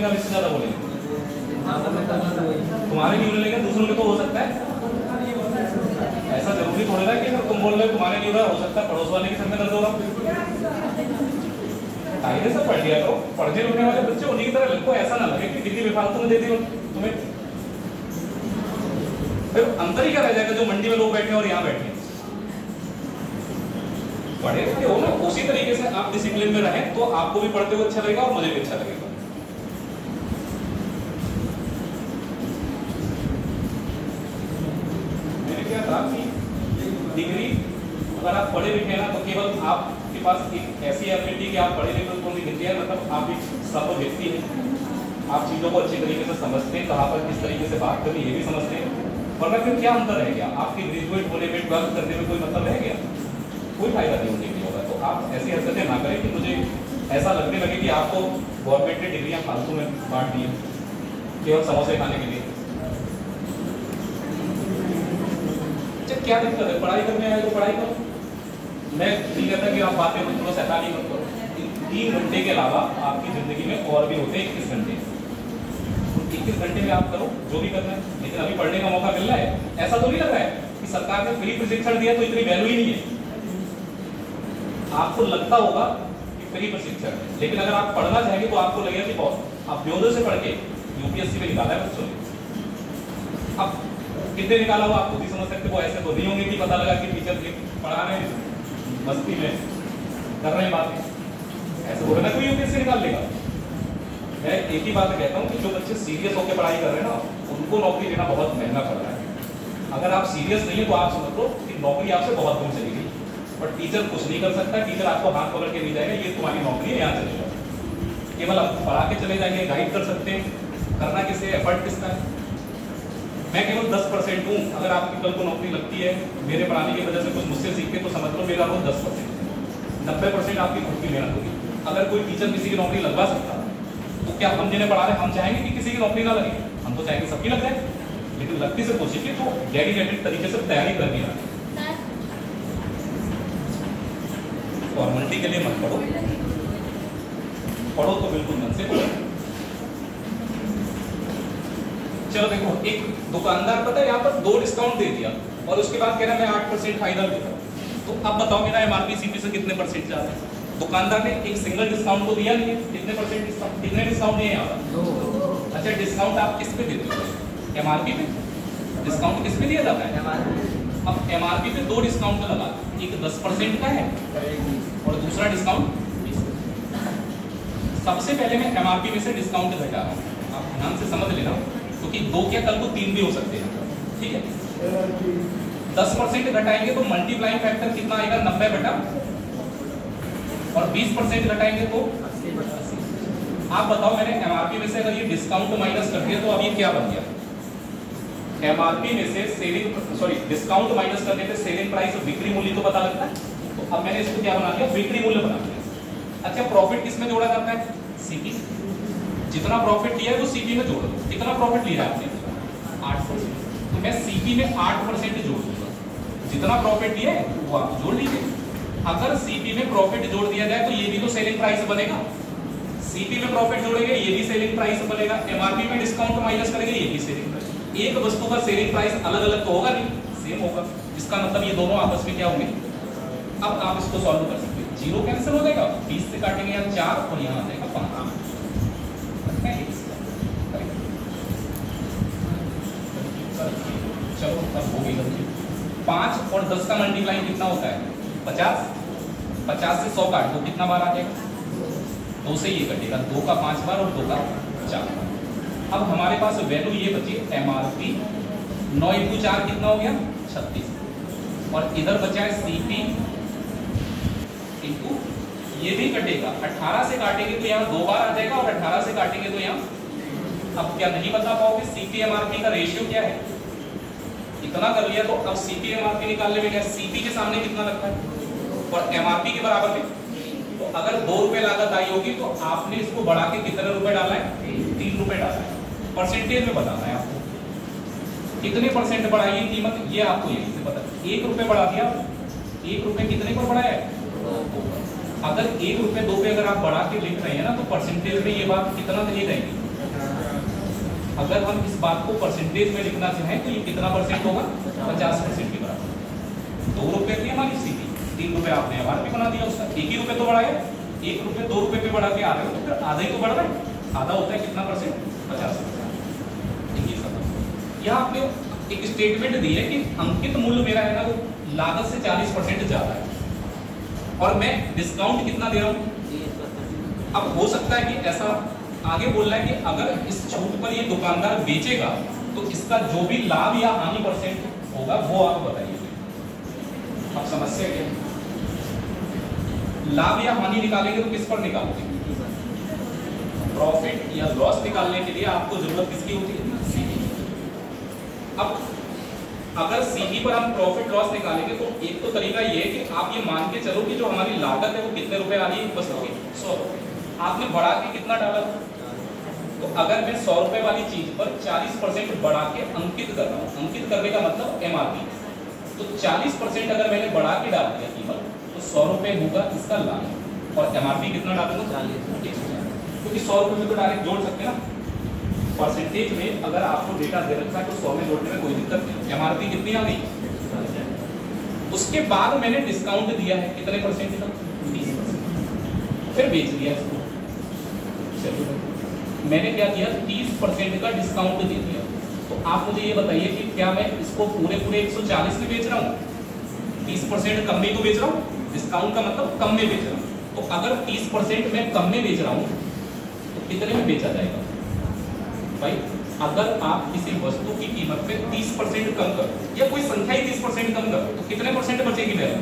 बोलेंगे, आप इससे ज्यादा बोलेंगे? तुम्हारे नहीं बोलेंगे, दूसरों में तो हो सकता है। ऐसा जरूरी थोड़ा है कि अगर तुम बोल रहे हो तुम्हारे नहीं हो रहा, हो सकता है पड़ोस वाले के सर में दर्द होगा। कायदे से पढ़ लिया करो, पढ़ने लिखने वाले बच्चे उन्हीं की तरह लिखो, ऐसा ना लगे कि डिग्री बेफालतू में दे दी तुम्हें। फिर अंतर ही क्या रह जाएगा जो मंडी में लोग बैठे हैं और यहाँ बैठे हैं। पढ़े लिखे हो ना, उसी तरीके से आप डिसिप्लिन में रहें तो आपको भी पढ़ते हुए अच्छा लगेगा और मुझे भी अच्छा लगेगा। मैंने क्या कहा कि डिग्री अगर आप पढ़े लिखे हैं ना तो केवल आपके पास एक ऐसी एबिलिटी कि आप पढ़े लिखे को नहीं दिखते हैं, मतलब आप एक सभ्य व्यक्ति हैं, आप चीजों को अच्छे तरीके से समझते हैं, कहाँ पर किस तरीके से बात करनी ये भी समझते हैं। वरना फिर क्या अंतर रह गया? आपके ग्रेजुएट होने में, 12th करने में कोई मतलब रह गया? कोई फायदा नहीं डिग्री होगा। तो आप ऐसी हरकतें ना करें कि मुझे ऐसा लगने लगे कि आपको गवर्नमेंट ने डिग्रियां फालतू में बांट दी केवल समोसे खाने के लिए। क्या दिक्कत है? पढ़ाई करने आए तो पढ़ाई करो। मैं नहीं कहता कि आप बातें मत करो, शैतानी मत करो। 3 घंटे के अलावा आपकी जिंदगी में और भी होते हैं 21 घंटे। 21 घंटे में आप करो जो भी करना है, लेकिन अभी पढ़ने का मौका मिल रहा है। ऐसा तो नहीं लग रहा है कि सरकार ने फ्री प्रशिक्षण दिया तो इतनी वैल्यू ही नहीं है। आपको लगता होगा कि फ्री प्रशिक्षण है, लेकिन अगर आप पढ़ना चाहेंगे तो आपको लगेगा कि बहुत आप व्योदय से पढ़ के यूपीएससी में निकाला है बच्चों ने। अब कितने निकाला हुआ आप खुद ही समझ सकते हो। ऐसे तो नहीं होंगे कि पता लगा कि टीचर पढ़ा रहे हैं मस्ती में कर रहे हैं बातें, ऐसे बोले ना कोई यूपीएससी निकाल लेगा। मैं एक ही बात कहता हूँ कि जो बच्चे सीरियस होकर पढ़ाई कर रहे हैं ना, उनको नौकरी लेना बहुत महंगा पड़ रहा है। अगर आप सीरियस नहीं है तो आप समझ लो कि नौकरी आपसे बहुत दूर चली गई। पर टीचर कुछ नहीं कर सकता, टीचर आपको हाथ पकड़ के ले जाएगा, ये तुम्हारी नौकरी है, यहाँ चले जाओ। केवल आप पढ़ा के चले जाएंगे, गाइड कर सकते हैं, करना किससे, एफर्ट किसका है। मैं केवल 10% हूँ। अगर आपकी कल को नौकरी लगती है मेरे पढ़ाने की वजह से, कुछ मुझसे सीख के, तो समझ लो मेरा रोल 10%। 90% आपकी खुद की मेहनत होगी। अगर कोई टीचर किसी की नौकरी लगवा सकता तो क्या हम जिन्हें पढ़ा रहे हम चाहेंगे कि किसी की नौकरी ना लगे? हम तो चाहेंगे सबकी लग जाए, लेकिन लगती से कोशिश की तो डेडिकेटेड तरीके से तैयारी करनी है। फॉर्मेलिटी के लिए मत पढ़ो, पढ़ो तो बिल्कुल मन से पढ़ो। चलो देखो, एक दुकानदार पता है यहाँ पर 2 डिस्काउंट दे दिया और उसके बाद कह रहा है मैं 8% फायदा देता हूँ। तो अब बताओ मेरा एमआरपी सीपी से कितने परसेंट जा रहा है? दुकानदार ने एक सिंगल डिस्काउंट तो दिया नहीं है। कितने परसेंट डिस्काउंट, कितने डिस्काउंट है यहाँ पर? अच्छा, डिस्काउंट आप किस पे देते हो? एमआरपी पे। डिस्काउंट किस पे दिया जाता है? अब एमआरपी पे 2 डिस्काउंट लगा, एक 10% का है और दूसरा डिस्काउंट 20%। सबसे पहले मैं एमआरपी में से डिस्काउंट घटा रहा हूँ, आप ध्यान से समझ लेना, क्योंकि 2 क्या कल को 3 भी हो सकते हैं। ठीक है, 10% घटाएंगे तो मल्टीप्लाइंग फैक्टर कितना आएगा? 90 बटा, और 20% घटाएंगे तो 80। आप बताओ, मैंने एमआरपी में से अगर ये डिस्काउंट माइनस कर दिया तो अब ये क्या बन गया? एमआरपी में से डिस्काउंट माइनस करने पे सेलिंग प्राइस और बिक्री मूल्य तो पता लगता है। तो अब मैंने इसको क्या बना दिया? बिक्री मूल्य बना दिया। अच्छा, प्रॉफिट किस में जोड़ा जाता है? सीपी। जितना प्रॉफिट लिया है वो सीपी में जोड़ दो। कितना प्रॉफिट लिया है आपने? 8%। तो मैं सीपी में 8% जोड़ दूंगा। जितना प्रॉफिट लिया है वो आप जोड़ लीजिए। अगर सीपी में प्रॉफिट जोड़ दिया जाए तो ये भी तो सेलिंग प्राइस बनेगा। सीपी में प्रॉफिट जोड़ेंगे ये भी सेलिंग प्राइस बनेगा। एमआरपी में डिस्काउंट माइनस करेंगे ये भी सेलिंग प्राइस। एक वस्तु का सेलिंग प्राइस अलग अलग तो होगा नहीं, सेम होगा। इसका मतलब ये दोनों आपस में क्या होंगे? अब आप इसको सॉल्व कर सकते हैं। 0 कैंसिल हो जाएगा, 20 से काटेंगे यहाँ 4 और यहाँ आ जाएगा 5। चलो अब हो गई गलती। 5 और 10 का मल्टीप्लाइंग कितना होता है? 50। 50 से 100 काट दो, कितना बार आ जाएगा? 2 से ये कटेगा, 2 का 5 बार और 2 का 4 बार। अब हमारे पास वैल्यू ये बची एमआरपी। 9 × 4 कितना हो गया? 36। और इधर बचा है सीपी इंटू, ये भी कटेगा। 18 से काटेंगे तो यहाँ 2 बार आ जाएगा और 18 से काटेंगे तो यहाँ। अब क्या नहीं बता पाओगे सीपी एमआरपी का रेशियो क्या है? इतना कर लिया तो अब सीपी एमआरपी निकालने में क्या? सीपी के सामने कितना लगता है और एमआरपी के बराबर में। तो अगर 2 रुपए लागत आई होगी तो आपने इसको बढ़ा के कितने रुपए डाला है? 3 रुपए डाला है। परसेंटेज में बताना है आपको, कितने परसेंट बढ़ाई है कीमत, ये आपको यहीं से पता है। 1 रुपए बढ़ा दिया, 1 रुपए कितने पर बढ़ाया है? 2। अगर 1 रुपए 2 पे अगर आप बढ़ा के लिख रहे हैं ना तो परसेंटेज में ये बात कितना नहीं रहेगी? अगर हम इस बात को परसेंटेज में लिखना चाहें तो ये कितना परसेंट होगा? 50% के बराबर। 2 रुपए की हमारी सीपी, 3 रुपए आपने एमआरपी बना दिया उसका, 1 ही रुपए तो बढ़ाया, 1 रुपए 2 रुपए पे बढ़ा के आ रहे हो तो फिर आधा ही तो बढ़ रहा है। आधा होता है कितना परसेंट? 50%। यहाँ आपने एक स्टेटमेंट दी है कि अंकित मूल्य मेरा है ना वो लागत से 40% ज्यादा है और मैं डिस्काउंट कितना दे रहा हूँ? अब हो सकता है कि ऐसा आगे बोल रहा है कि अगर इस छूट पर ये दुकानदार बेचेगा तो इसका जो भी लाभ या हानि परसेंट होगा वो आप बताइए। अब समस्या क्या है? लाभ या हानि निकालेंगे तो किस पर निकालोगे? प्रॉफिट या लॉस निकालने के लिए आपको जरूरत किसकी होती है? सीपी। अब अगर सीपी पर हम प्रॉफिट लॉस निकालेंगे तो एक तो तरीका ये है कि आप ये मान के चलो कि जो हमारी लागत है वो कितने रुपए आ रही है वस्तु की? 100 रुपए। आपने बढ़ा के कितना डाला? तो अगर मैं 100 रुपए वाली चीज पर 40% बढ़ा के अंकित कर रहा हूँ, अंकित करने का मतलब एमआरपी, तो 40% अगर मैंने बढ़ा के डाल दिया कीमत तो 100 रुपए होगा इसका लाभ और एमआरपी कितना डालूंगा? 40। क्योंकि 100 रुपए में तो डायरेक्ट जोड़ सकते हैं ना। परसेंटेज में अगर आपको डेटा दे रखा है तो 100 में जोड़ने में कोई दिक्कत नहीं। एमआरपी कितनी आ गई? उसके बाद मैंने डिस्काउंट दिया है कितने परसेंट का? 30%। फिर बेच दिया इसको। मैंने क्या किया? 30% का डिस्काउंट दे दिया। तो आप मुझे ये बताइए कि क्या मैं इसको पूरे 140 में बेच रहा हूँ? 30% कम में तो बेच रहा हूँ। डिस्काउंट का मतलब कम में बेच रहा हूँ। तो अगर 30% मैं कम में बेच रहा हूँ तो कितने में बेचा जाएगा? भाई अगर आप किसी वस्तु की कीमत पे 30% कम कर या कोई संख्या ही 30% कम कर तो कितने परसेंट बचेगी वैल्यू?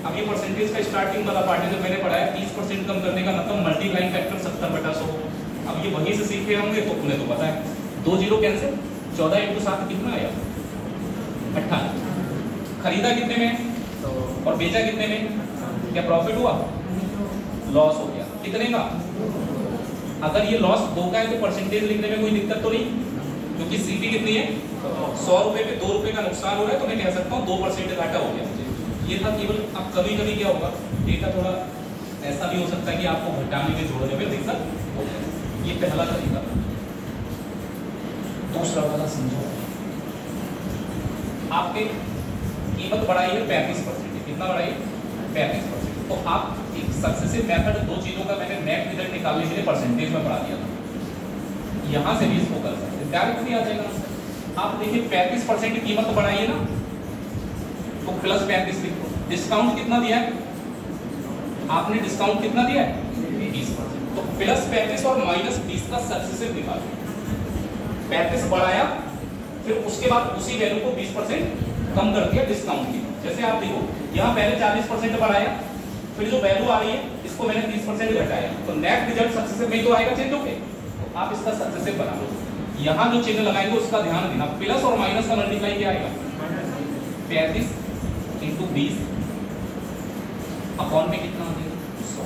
अब ये परसेंटेज का स्टार्टिंग वाला पार्ट है जो मैंने पढ़ाया, 30% कम करने का मतलब मल्टीप्लाइंग फैक्टर 70/100। अब ये वहीं से सीखे होंगे तो उन्हें तो पता है। 2 जीरो कैंसिल, 14 × 7 कितना आया? 58। खरीदा कितने में और बेचा कितने में? क्या प्रॉफिट हुआ? लॉस हो गया। कितने का? अगर ये लॉस 2 का है तो परसेंटेज लिखने में कोई दिक्कत तो नहीं, क्योंकि सीपी कितनी है? 100 रुपए पे 2 रुपए का नुकसान हो रहा है तो मैं कह सकता हूँ 2% घाटा हो गया मुझे। ये था केवल। अब कभी कभी क्या होगा, डेटा थोड़ा ऐसा भी हो सकता है कि आपको घटाने में जोड़ने में दिक्कत हो जाए। ये पहला तरीका। दूसरा वाला समझो, आपके कीमत बढ़ाई है 35%। कितना बढ़ाई? 35%। तो आप एक सक्सेसिव मेथड 2 चीजों का मैंने नेट रिजल्ट निकालने के लिए परसेंटेज में बढ़ा दिया था। यहां से भी इसको कर सकते हैं, डायरेक्ट नहीं आ जाएगा। आप देखिए 35% कीमत बढ़ाई है ना, तो प्लस 35 लिखो। डिस्काउंट कितना दिया है आपने? डिस्काउंट कितना दिया है? 20%। तो प्लस 35 और माइनस 20 का सक्सेसिव निकालो। 35 बढ़ाया, फिर उसके बाद उसी वैल्यू को 20% कम कर दिया डिस्काउंट की। जैसे आप देखो यहाँ पहले 40% बढ़ाया, फिर जो वैल्यू आ रही है इसको मैंने 30% घटाया, तो नेट रिजल्ट सक्सेसिव में तो आएगा चेंज होके। तो आप इसका सक्सेसिव बना लो। यहाँ जो चिन्ह लगाएंगे उसका ध्यान देना। प्लस और माइनस का मल्टीप्लाई क्या आएगा? 35 × 20 अपॉन में कितना हो जाएगा? 100।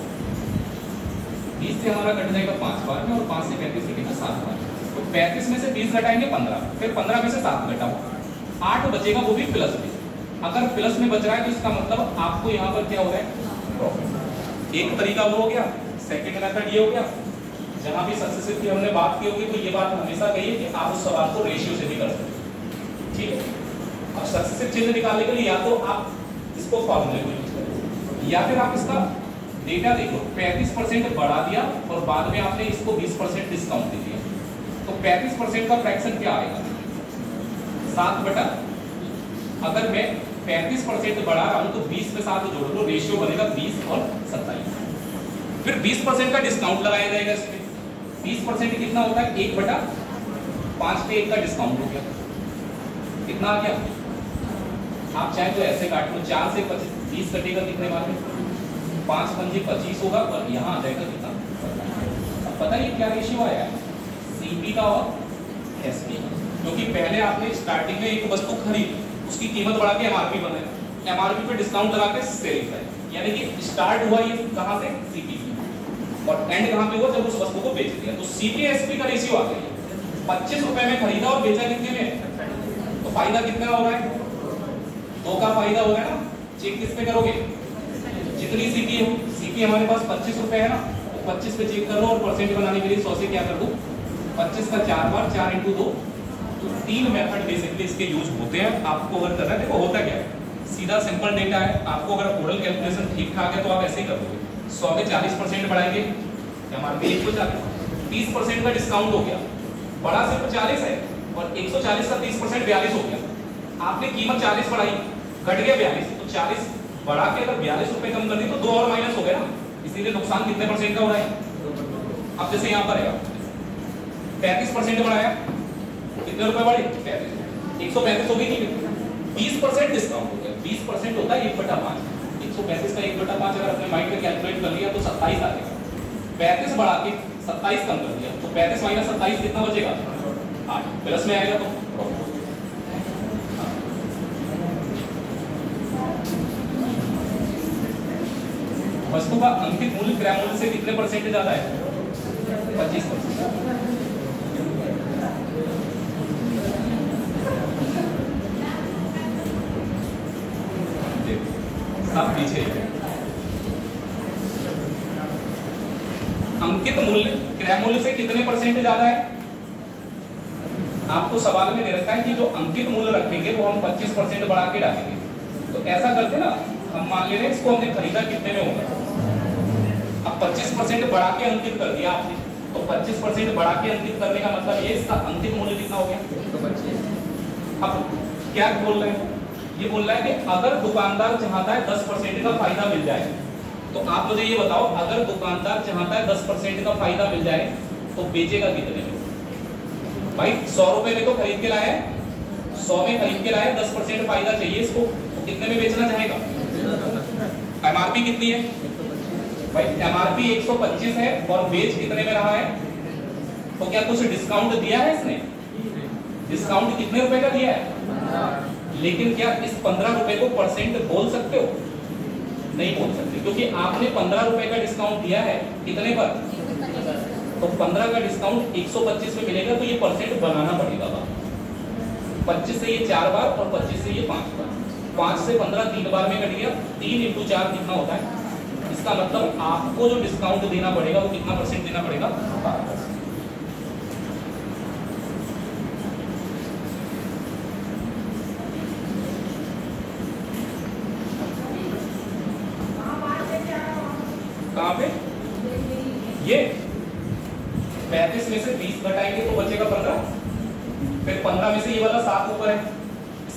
20 से हमारा कट जाएगा 5 बार में और 5 से 35 कटेगा 7 बार। तो 35 में से 20 घटाएंगे 15, फिर 15 में से 7 घटाओ, 8 बचेगा, वो भी प्लस में। अगर प्लस में बच रहा है तो इसका मतलब आपको यहाँ पर क्या हो रहा है? प्रॉफिट। एक तरीका वो हो गया। सेकंड मेथड ये हो गया। जहां भी सक्सेसिव की हमने बात की होगी तो ये बात हमेशा कहिए कि आप उस सवाल को रेशियो से भी कर सकते हैं। ठीक है। अब सक्सेसिव चिन्ह निकालने के लिए या तो आप इसको फॉर्मूले को यूज करें या फिर आप इसका डेटा देखो। 35% बढ़ा दिया और बाद में आपने इसको 20% डिस्काउंट दे दिया, तो 35% का फ्रैक्शन क्या आएगा? 7/। अगर मैं 35% बढ़ा रहा हूं तो 20 में 7 जोड़ लो, रेशियो बनेगा 20 और 27। फिर 20% का डिस्काउंट लगाया जाएगा इसमें। 20% कितना होता है? 1/5 पे 1 का डिस्काउंट हो गया। कितना आ गया? आप चाहे तो ऐसे काट लो, 4 से 20 कटेगा कितने बार में? 5 पंजे 25 होगा और यहाँ आ जाएगा कितना? अब पता है क्या रेशियो आया है? सीपी का और एसपी का। क्योंकि पहले आपने स्टार्टिंग में एक वस्तु खरीदी, उसकी कीमत बढ़ा के एमआरपी बनाया, एमआरपी पे डिस्काउंट लगा के सेल किया, यानी कि स्टार्ट हुआ ये कहां से? सीपी से, और एंड कहां पे हुआ? जब उस वस्तु को बेच दिया। तो सीपी एसपी का रेशियो आ गया। 25 रुपए में खरीदा और बेचा कितने में? तो फायदा कितना हो रहा है? 2 का फायदा हो रहा है ना। चेक किस पे करोगे? जितनी सीपी है, सीपी हमारे पास 25 रुपए है ना, तो 25 पे चेक कर लो और परसेंट बनाने के लिए 100 से क्या कर दूं? 25 का 4 बार 4 × 2, तो 3 मेथड बेसिकली इसके यूज होते हैं। आपको अगर करना है, देखो होता क्या है, सीधा सिंपल डेटा है। आपको अगर ओरल कैलकुलेशन ठीक ठाक है तो आप ऐसे ही कर दोगे। 100 में 40% बढ़ाएंगे, MRP 140, 30% का डिस्काउंट हो गया, बड़ा सिर्फ 40 है, और 140 का 30% 42 हो गया। आपने कीमत 40 बढ़ाई, घट गया 42, तो 40 बढ़ा के अगर 42 रुपए कम कर दी तो 2 और माइनस हो गया ना, इसीलिए नुकसान कितने % का हो रहा है। अब जैसे यहाँ पर है 35% बढ़ाया, कितने रुपए बढ़े, 35, 135 हो गई नहीं, 20% डिस्काउंट हो गया। 20% होता है 1/5, 135 का 1/5 अगर अपने माइंड में कैलकुलेट कर लिया तो 27 आ जाएगा। 35 बढ़ा के 27 कम कर दिया, तो 35 माइनस 27 कितना बचेगा, 8, प्लस में आएगा तो वस्तु का अंकित मूल्य क्रय मूल्य से कितने % ज्यादा है, 25%। अब पीछे अंकित मूल्य क्रय मूल्य से कितने % ज्यादा है। आपको सवाल में दे रखा है कि जो अंकित मूल्य रखेंगे वो हम 25% बढ़ा के डालेंगे। तो ऐसा करते ना, हम मान ले रहे हैं इसको हमने खरीदा कितने में होगा, अब 25% बढ़ा के अंकित कर दिया आपने, तो 25% बढ़ा के अंकित करने का मतलब ये इसका अंकित मूल्य कितना हो गया। अब क्या बोल रहे हैं, ये बोल रहा है कि अगर दुकानदार चाहता है 10% का फायदा मिल जाए, तो आप मुझे ये बताओ, अगर दुकानदार चाहता है 10% का फायदा मिल जाए तो बेचेगा कितने में। भाई 100 रुपए में तो खरीद के लाया है, 100 में खरीद के लाया, 10% फायदा चाहिए इसको, तो कितने में बेचना चाहेगा। MRP कितनी है भाई, MRP 125 है और बेच कितने में रहा है, तो क्या कुछ डिस्काउंट दिया है इसने, डिस्काउंट कितने रुपए का दिया है। लेकिन क्या इस 15 रुपए को % बोल सकते हो, नहीं बोल सकते, क्योंकि आपने 15 रुपए का डिस्काउंट दिया है कितने पर, तो 15 का डिस्काउंट 125 में मिलेगा, तो ये % बनाना पड़ेगा। 25 से ये 4 बार और 25 से ये 5 बार, 5 से 15 3 बार में कट गया, 3 × 4 कितना होता है। इसका मतलब आपको जो डिस्काउंट देना पड़ेगा वो कितना % देना पड़ेगा, 12%। कहाँ पे ये 35 में से 20 घटाएंगे तो बचेगा 15, फिर 15 में से ये वाला 7 ऊपर है,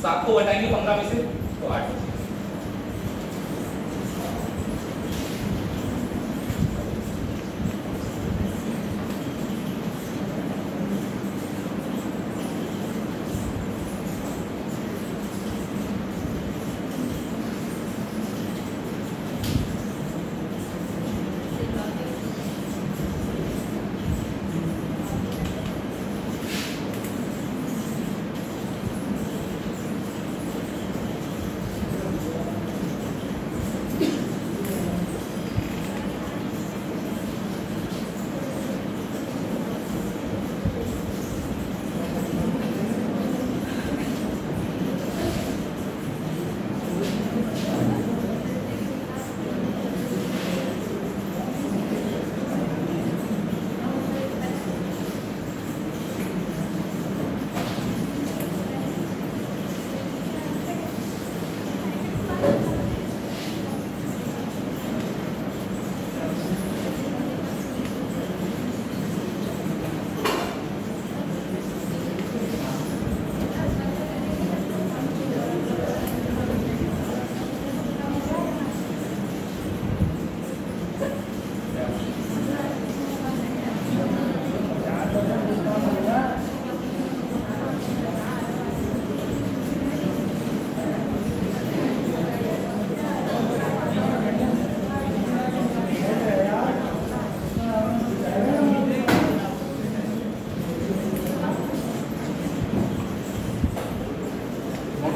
7 को घटाएंगे 15 में से तो 8 बचेगा।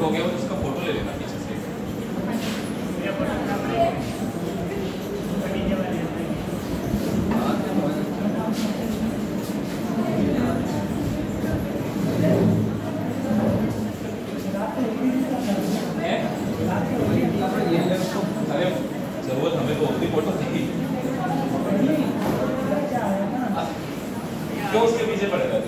हो गया, उसका फोटो ले लेना पीछे से। अरे जरूरत हमें तो अपनी फोटो थी, क्यों उसके पीछे पड़ेगा।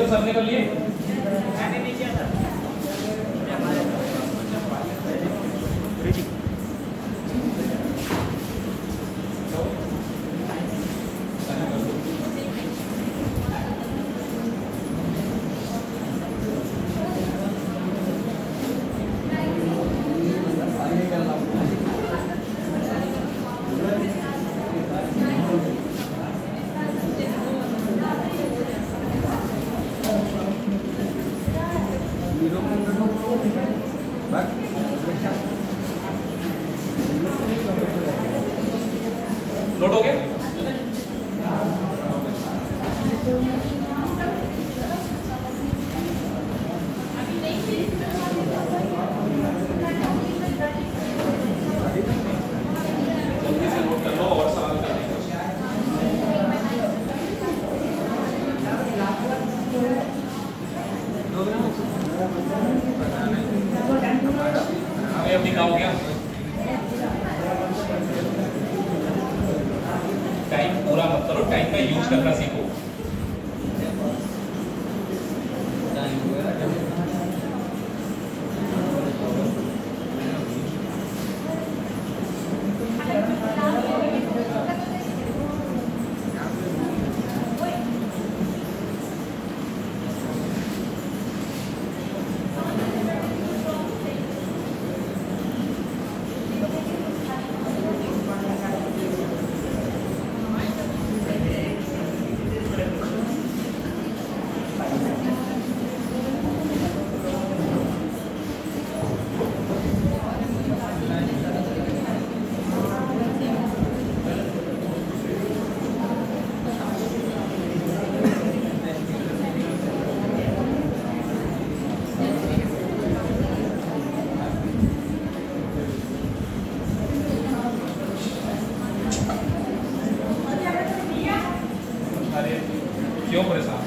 सर ने कर लिए? मैंने नहीं किया था। नोट हो गया? जल्दी से नोट कर लो और सवाल करने का। हमें अपनी काम हो गया। टाइम पूरा मत करो, टाइम का यूज करना सीखो। क्यों परेशान?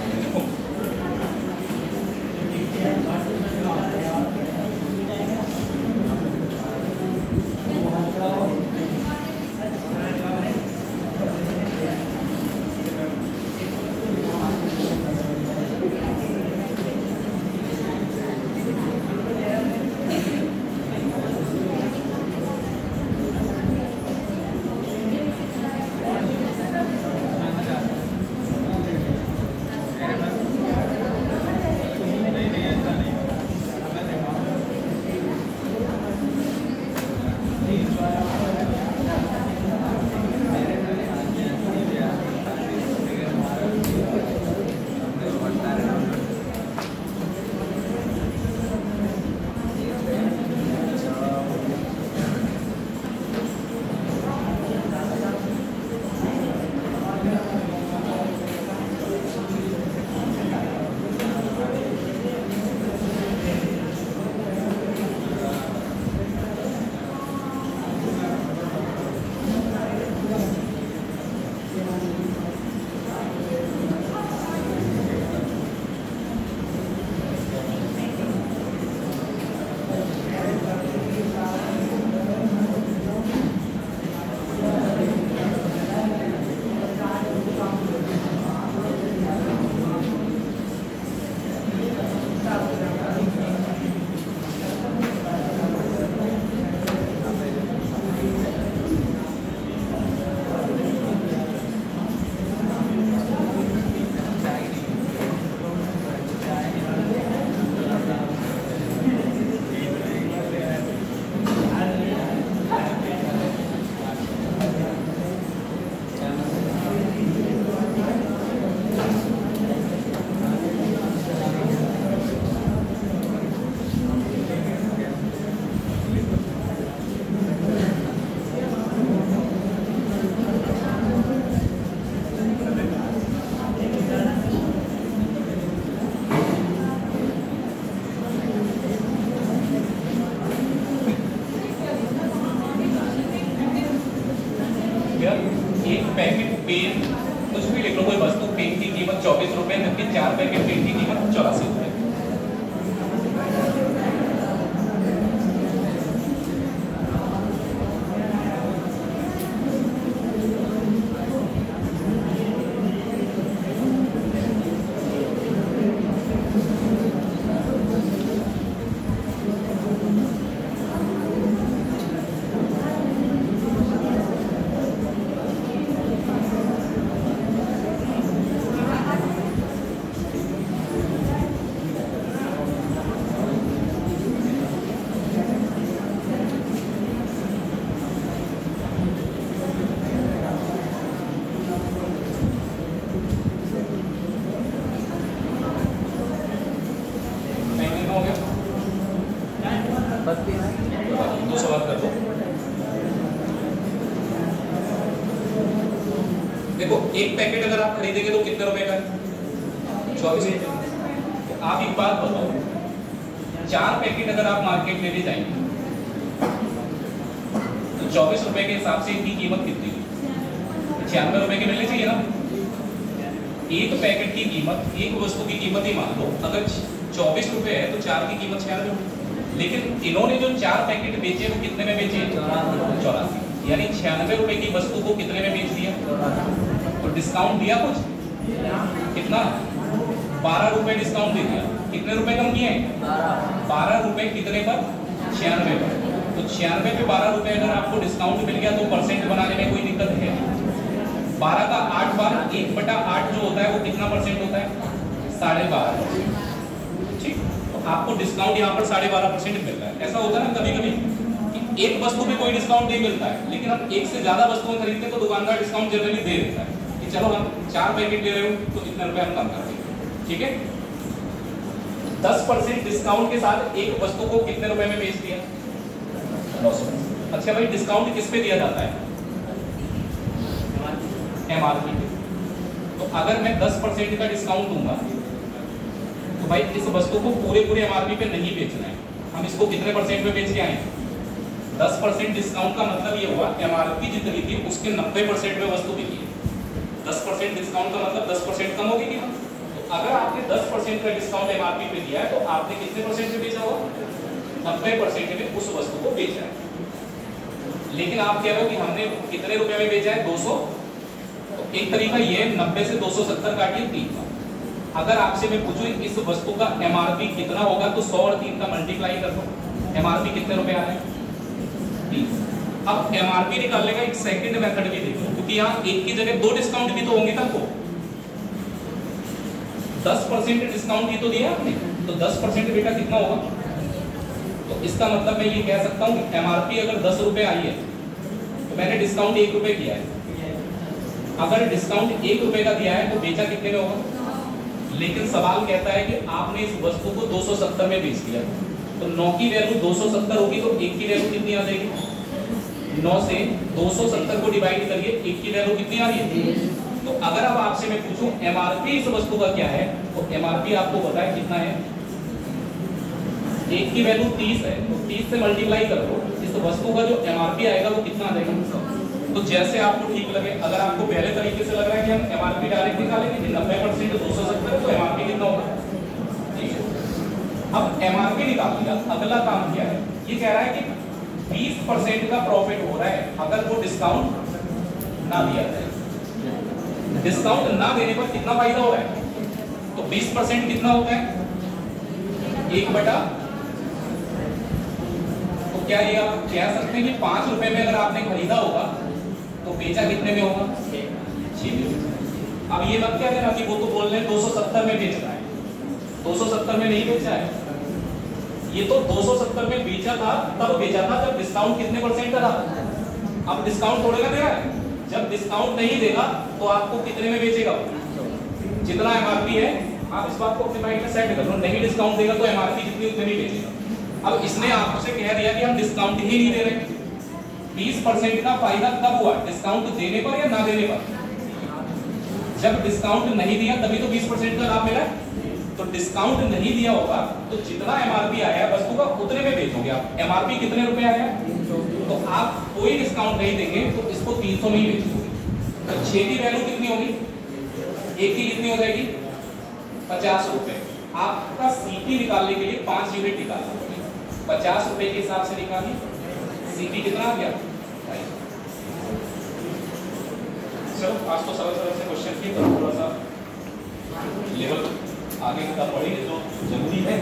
एक पैकेट पेन, कुछ भी लिख लो, कोई वस्तु पेन की कीमत 24 रुपए, जबकि 4 पैकेट पेन की कीमत 84 रुपए। देखो एक पैकेट अगर आप खरीदेंगे तो कितने रुपए का है? 24। तो आप एक बात बताओ, 4 पैकेट अगर आप मार्केट में ले जाएंगे तो 24 रुपए के हिसाब से इनकी कीमत कितनी हुई? 96 रुपए की मिलनी चाहिए ना। एक पैकेट की कीमत, एक वस्तु की कीमत ही मान लो अगर 24 रुपए है तो 4 की कीमत 96। लेकिन इन्होंने जो 4 पैकेट बेचे वो कितने में बेचे? 84। यानी 96 रुपए की वस्तु को कितने में बेच दिया? और डिस्काउंट दिया कुछ? कितना? 12 रुपए डिस्काउंट दे दिया। कितने रुपए कम किए? 12 रुपए। कितने पर? 96 पर। तो 96 पे 12 रुपए अगर आपको डिस्काउंट मिल गया तो परसेंट बनाने में कोई दिक्कत है? 12 का 8 बार 1/8 जो होता है वो कितना परसेंट होता है? 12.5%। ठीक, तो आपको डिस्काउंट यहाँ पर 12.5% मिल रहा है। ऐसा होता है ना कभी कभी कि एक वस्तु में कोई डिस्काउंट नहीं मिलता है, लेकिन हम एक से ज्यादा वस्तुएं खरीदते हैं तो दुकानदार डिस्काउंट जनरली दे देता है कि चलो हम 4 पैकेट ले रहे हो तो इतने रुपए हम कम कर देंगे। ठीक है, 10% डिस्काउंट के साथ एक वस्तु को कितने रुपए में बेच दिया? 900। अच्छा भाई, डिस्काउंट किस पे दिया जाता है? एमआरपी पे। तो अगर मैं 10% का डिस्काउंट दूंगा तो भाई इस वस्तु को पूरे एमआरपी पे नहीं बेचना है, हम इसको कितने परसेंट में बेच के आए? 10% डिस्काउंट का मतलब ये हुआ एमआरपी जितनी थी उसके 90% में वस्तु बिकी है। 10% डिस्काउंट का मतलब 10% कम होगी ना। तो अगर आपने 10% का डिस्काउंट एमआरपी पे दिया है तो आपने कितने परसेंट में बेचा होगा? 90% में उस वस्तु को बेचा है। लेकिन आप कह रहे हो कि हमने कितने रुपए में बेचा है? 200। तो एक तरीका ये 90 से 270 काटिए 3 का। अगर आपसे मैं पूछूं इस वस्तु का एमआरपी कितना होगा तो 100 और 3 का मल्टीप्लाई कर दो, एमआरपी कितने रुपए आ रहे हैं? 3। अब एमआरपी निकालने का एक सेकंड मेथड भी देखो, क्योंकि यहाँ एक की जगह 2 डिस्काउंट भी तो होंगे तब को। 10% डिस्काउंट ही तो दिया आपने, तो 10% बेटा कितना होगा? तो इसका मतलब मैं ये कह सकता हूँ कि एमआरपी अगर 10 रुपए आई है तो मैंने डिस्काउंट 1 रुपए किया है। अगर डिस्काउंट 1 रुपए का दिया है तो बेचा कितने में होगा? लेकिन सवाल कहता है कि आपने इस वस्तु को 270 में बेच दिया, तो 9 की वैल्यू 270 होगी तो 1 की वैल्यू कितनी आ जाएगी? 9 से 270 को डिवाइड करिए, 1 की वैल्यू कितनी आ रही है? तो अगर अब आपसे मैं पूछूं एमआरपी इस वस्तु का क्या है, तो एमआरपी आपको पता है कितना है? 1 की वैल्यू 30 है, तो 30 से मल्टीप्लाई कर दो, इस वस्तु का जो एमआरपी आएगा वो कितना आ जाएगा? तो जैसे आपको ठीक लगे, अगर आपको पहले तरीके से लग रहा है कि हम एमआरपी डायरेक्ट निकालेंगे कि 90% 270 तो एमआरपी कितना होगा? ठीक है, अब एमआरपी निकाल लिया, अगला काम क्या है? ये कह रहा है कि 20% का प्रॉफिट हो रहा है अगर वो डिस्काउंट ना दिया जाए। डिस्काउंट ना देने पर कितना फायदा हो रहा है? तो 20% कितना होता है? 1/। तो क्या ये आप कह सकते हैं कि 5 रुपए में अगर आपने खरीदा होगा तो बेचा कितने में होगा? 6 में। अब ये मत क्या देना कि वो तो बोल रहे हैं 270 में बेच रहा है, 270 में नहीं बेचा है। ये तो 270 में बेचा था, तब बेचा था जब डिस्काउंट कितने परसेंट का था। अब डिस्काउंट थोड़े का दे रहा है, जब डिस्काउंट नहीं देगा तो आपको कितने में बेचेगा? जितना एमआरपी है आप इस बात को अपने माइंड में सेट कर लो, नहीं डिस्काउंट देगा तो एमआरपी जितनी उतनी नहीं बेचेगा। अब इसने आपसे कह दिया कि हम डिस्काउंट ही नहीं दे रहे। 20% का फायदा कब हुआ? डिस्काउंट देने पर या ना देने पर? जब डिस्काउंट नहीं दिया तभी तो 20% का लाभ मिला। तो डिस्काउंट नहीं दिया होगा तो जितना एमआरपी आया वस्तु का उतने में बेचोगे आप। एमआरपी कितने रुपए आया? तो आप कोई डिस्काउंट नहीं देंगे तो इसको 300 में ही बेचोगे। तो 6 की वैल्यू कितनी होगी? 1 की कितनी हो जाएगी? 50 रुपए। आपका सीपी निकालने के लिए 5 यूनिट निकालना होगा, 50 रुपए के हिसाब से निकालिए। सीपी कितना आ गया? चलो आज तो सरल से क्वेश्चन किए, तो थोड़ा सा लेवल आगे का पढ़ेंगे जो जरूरी है।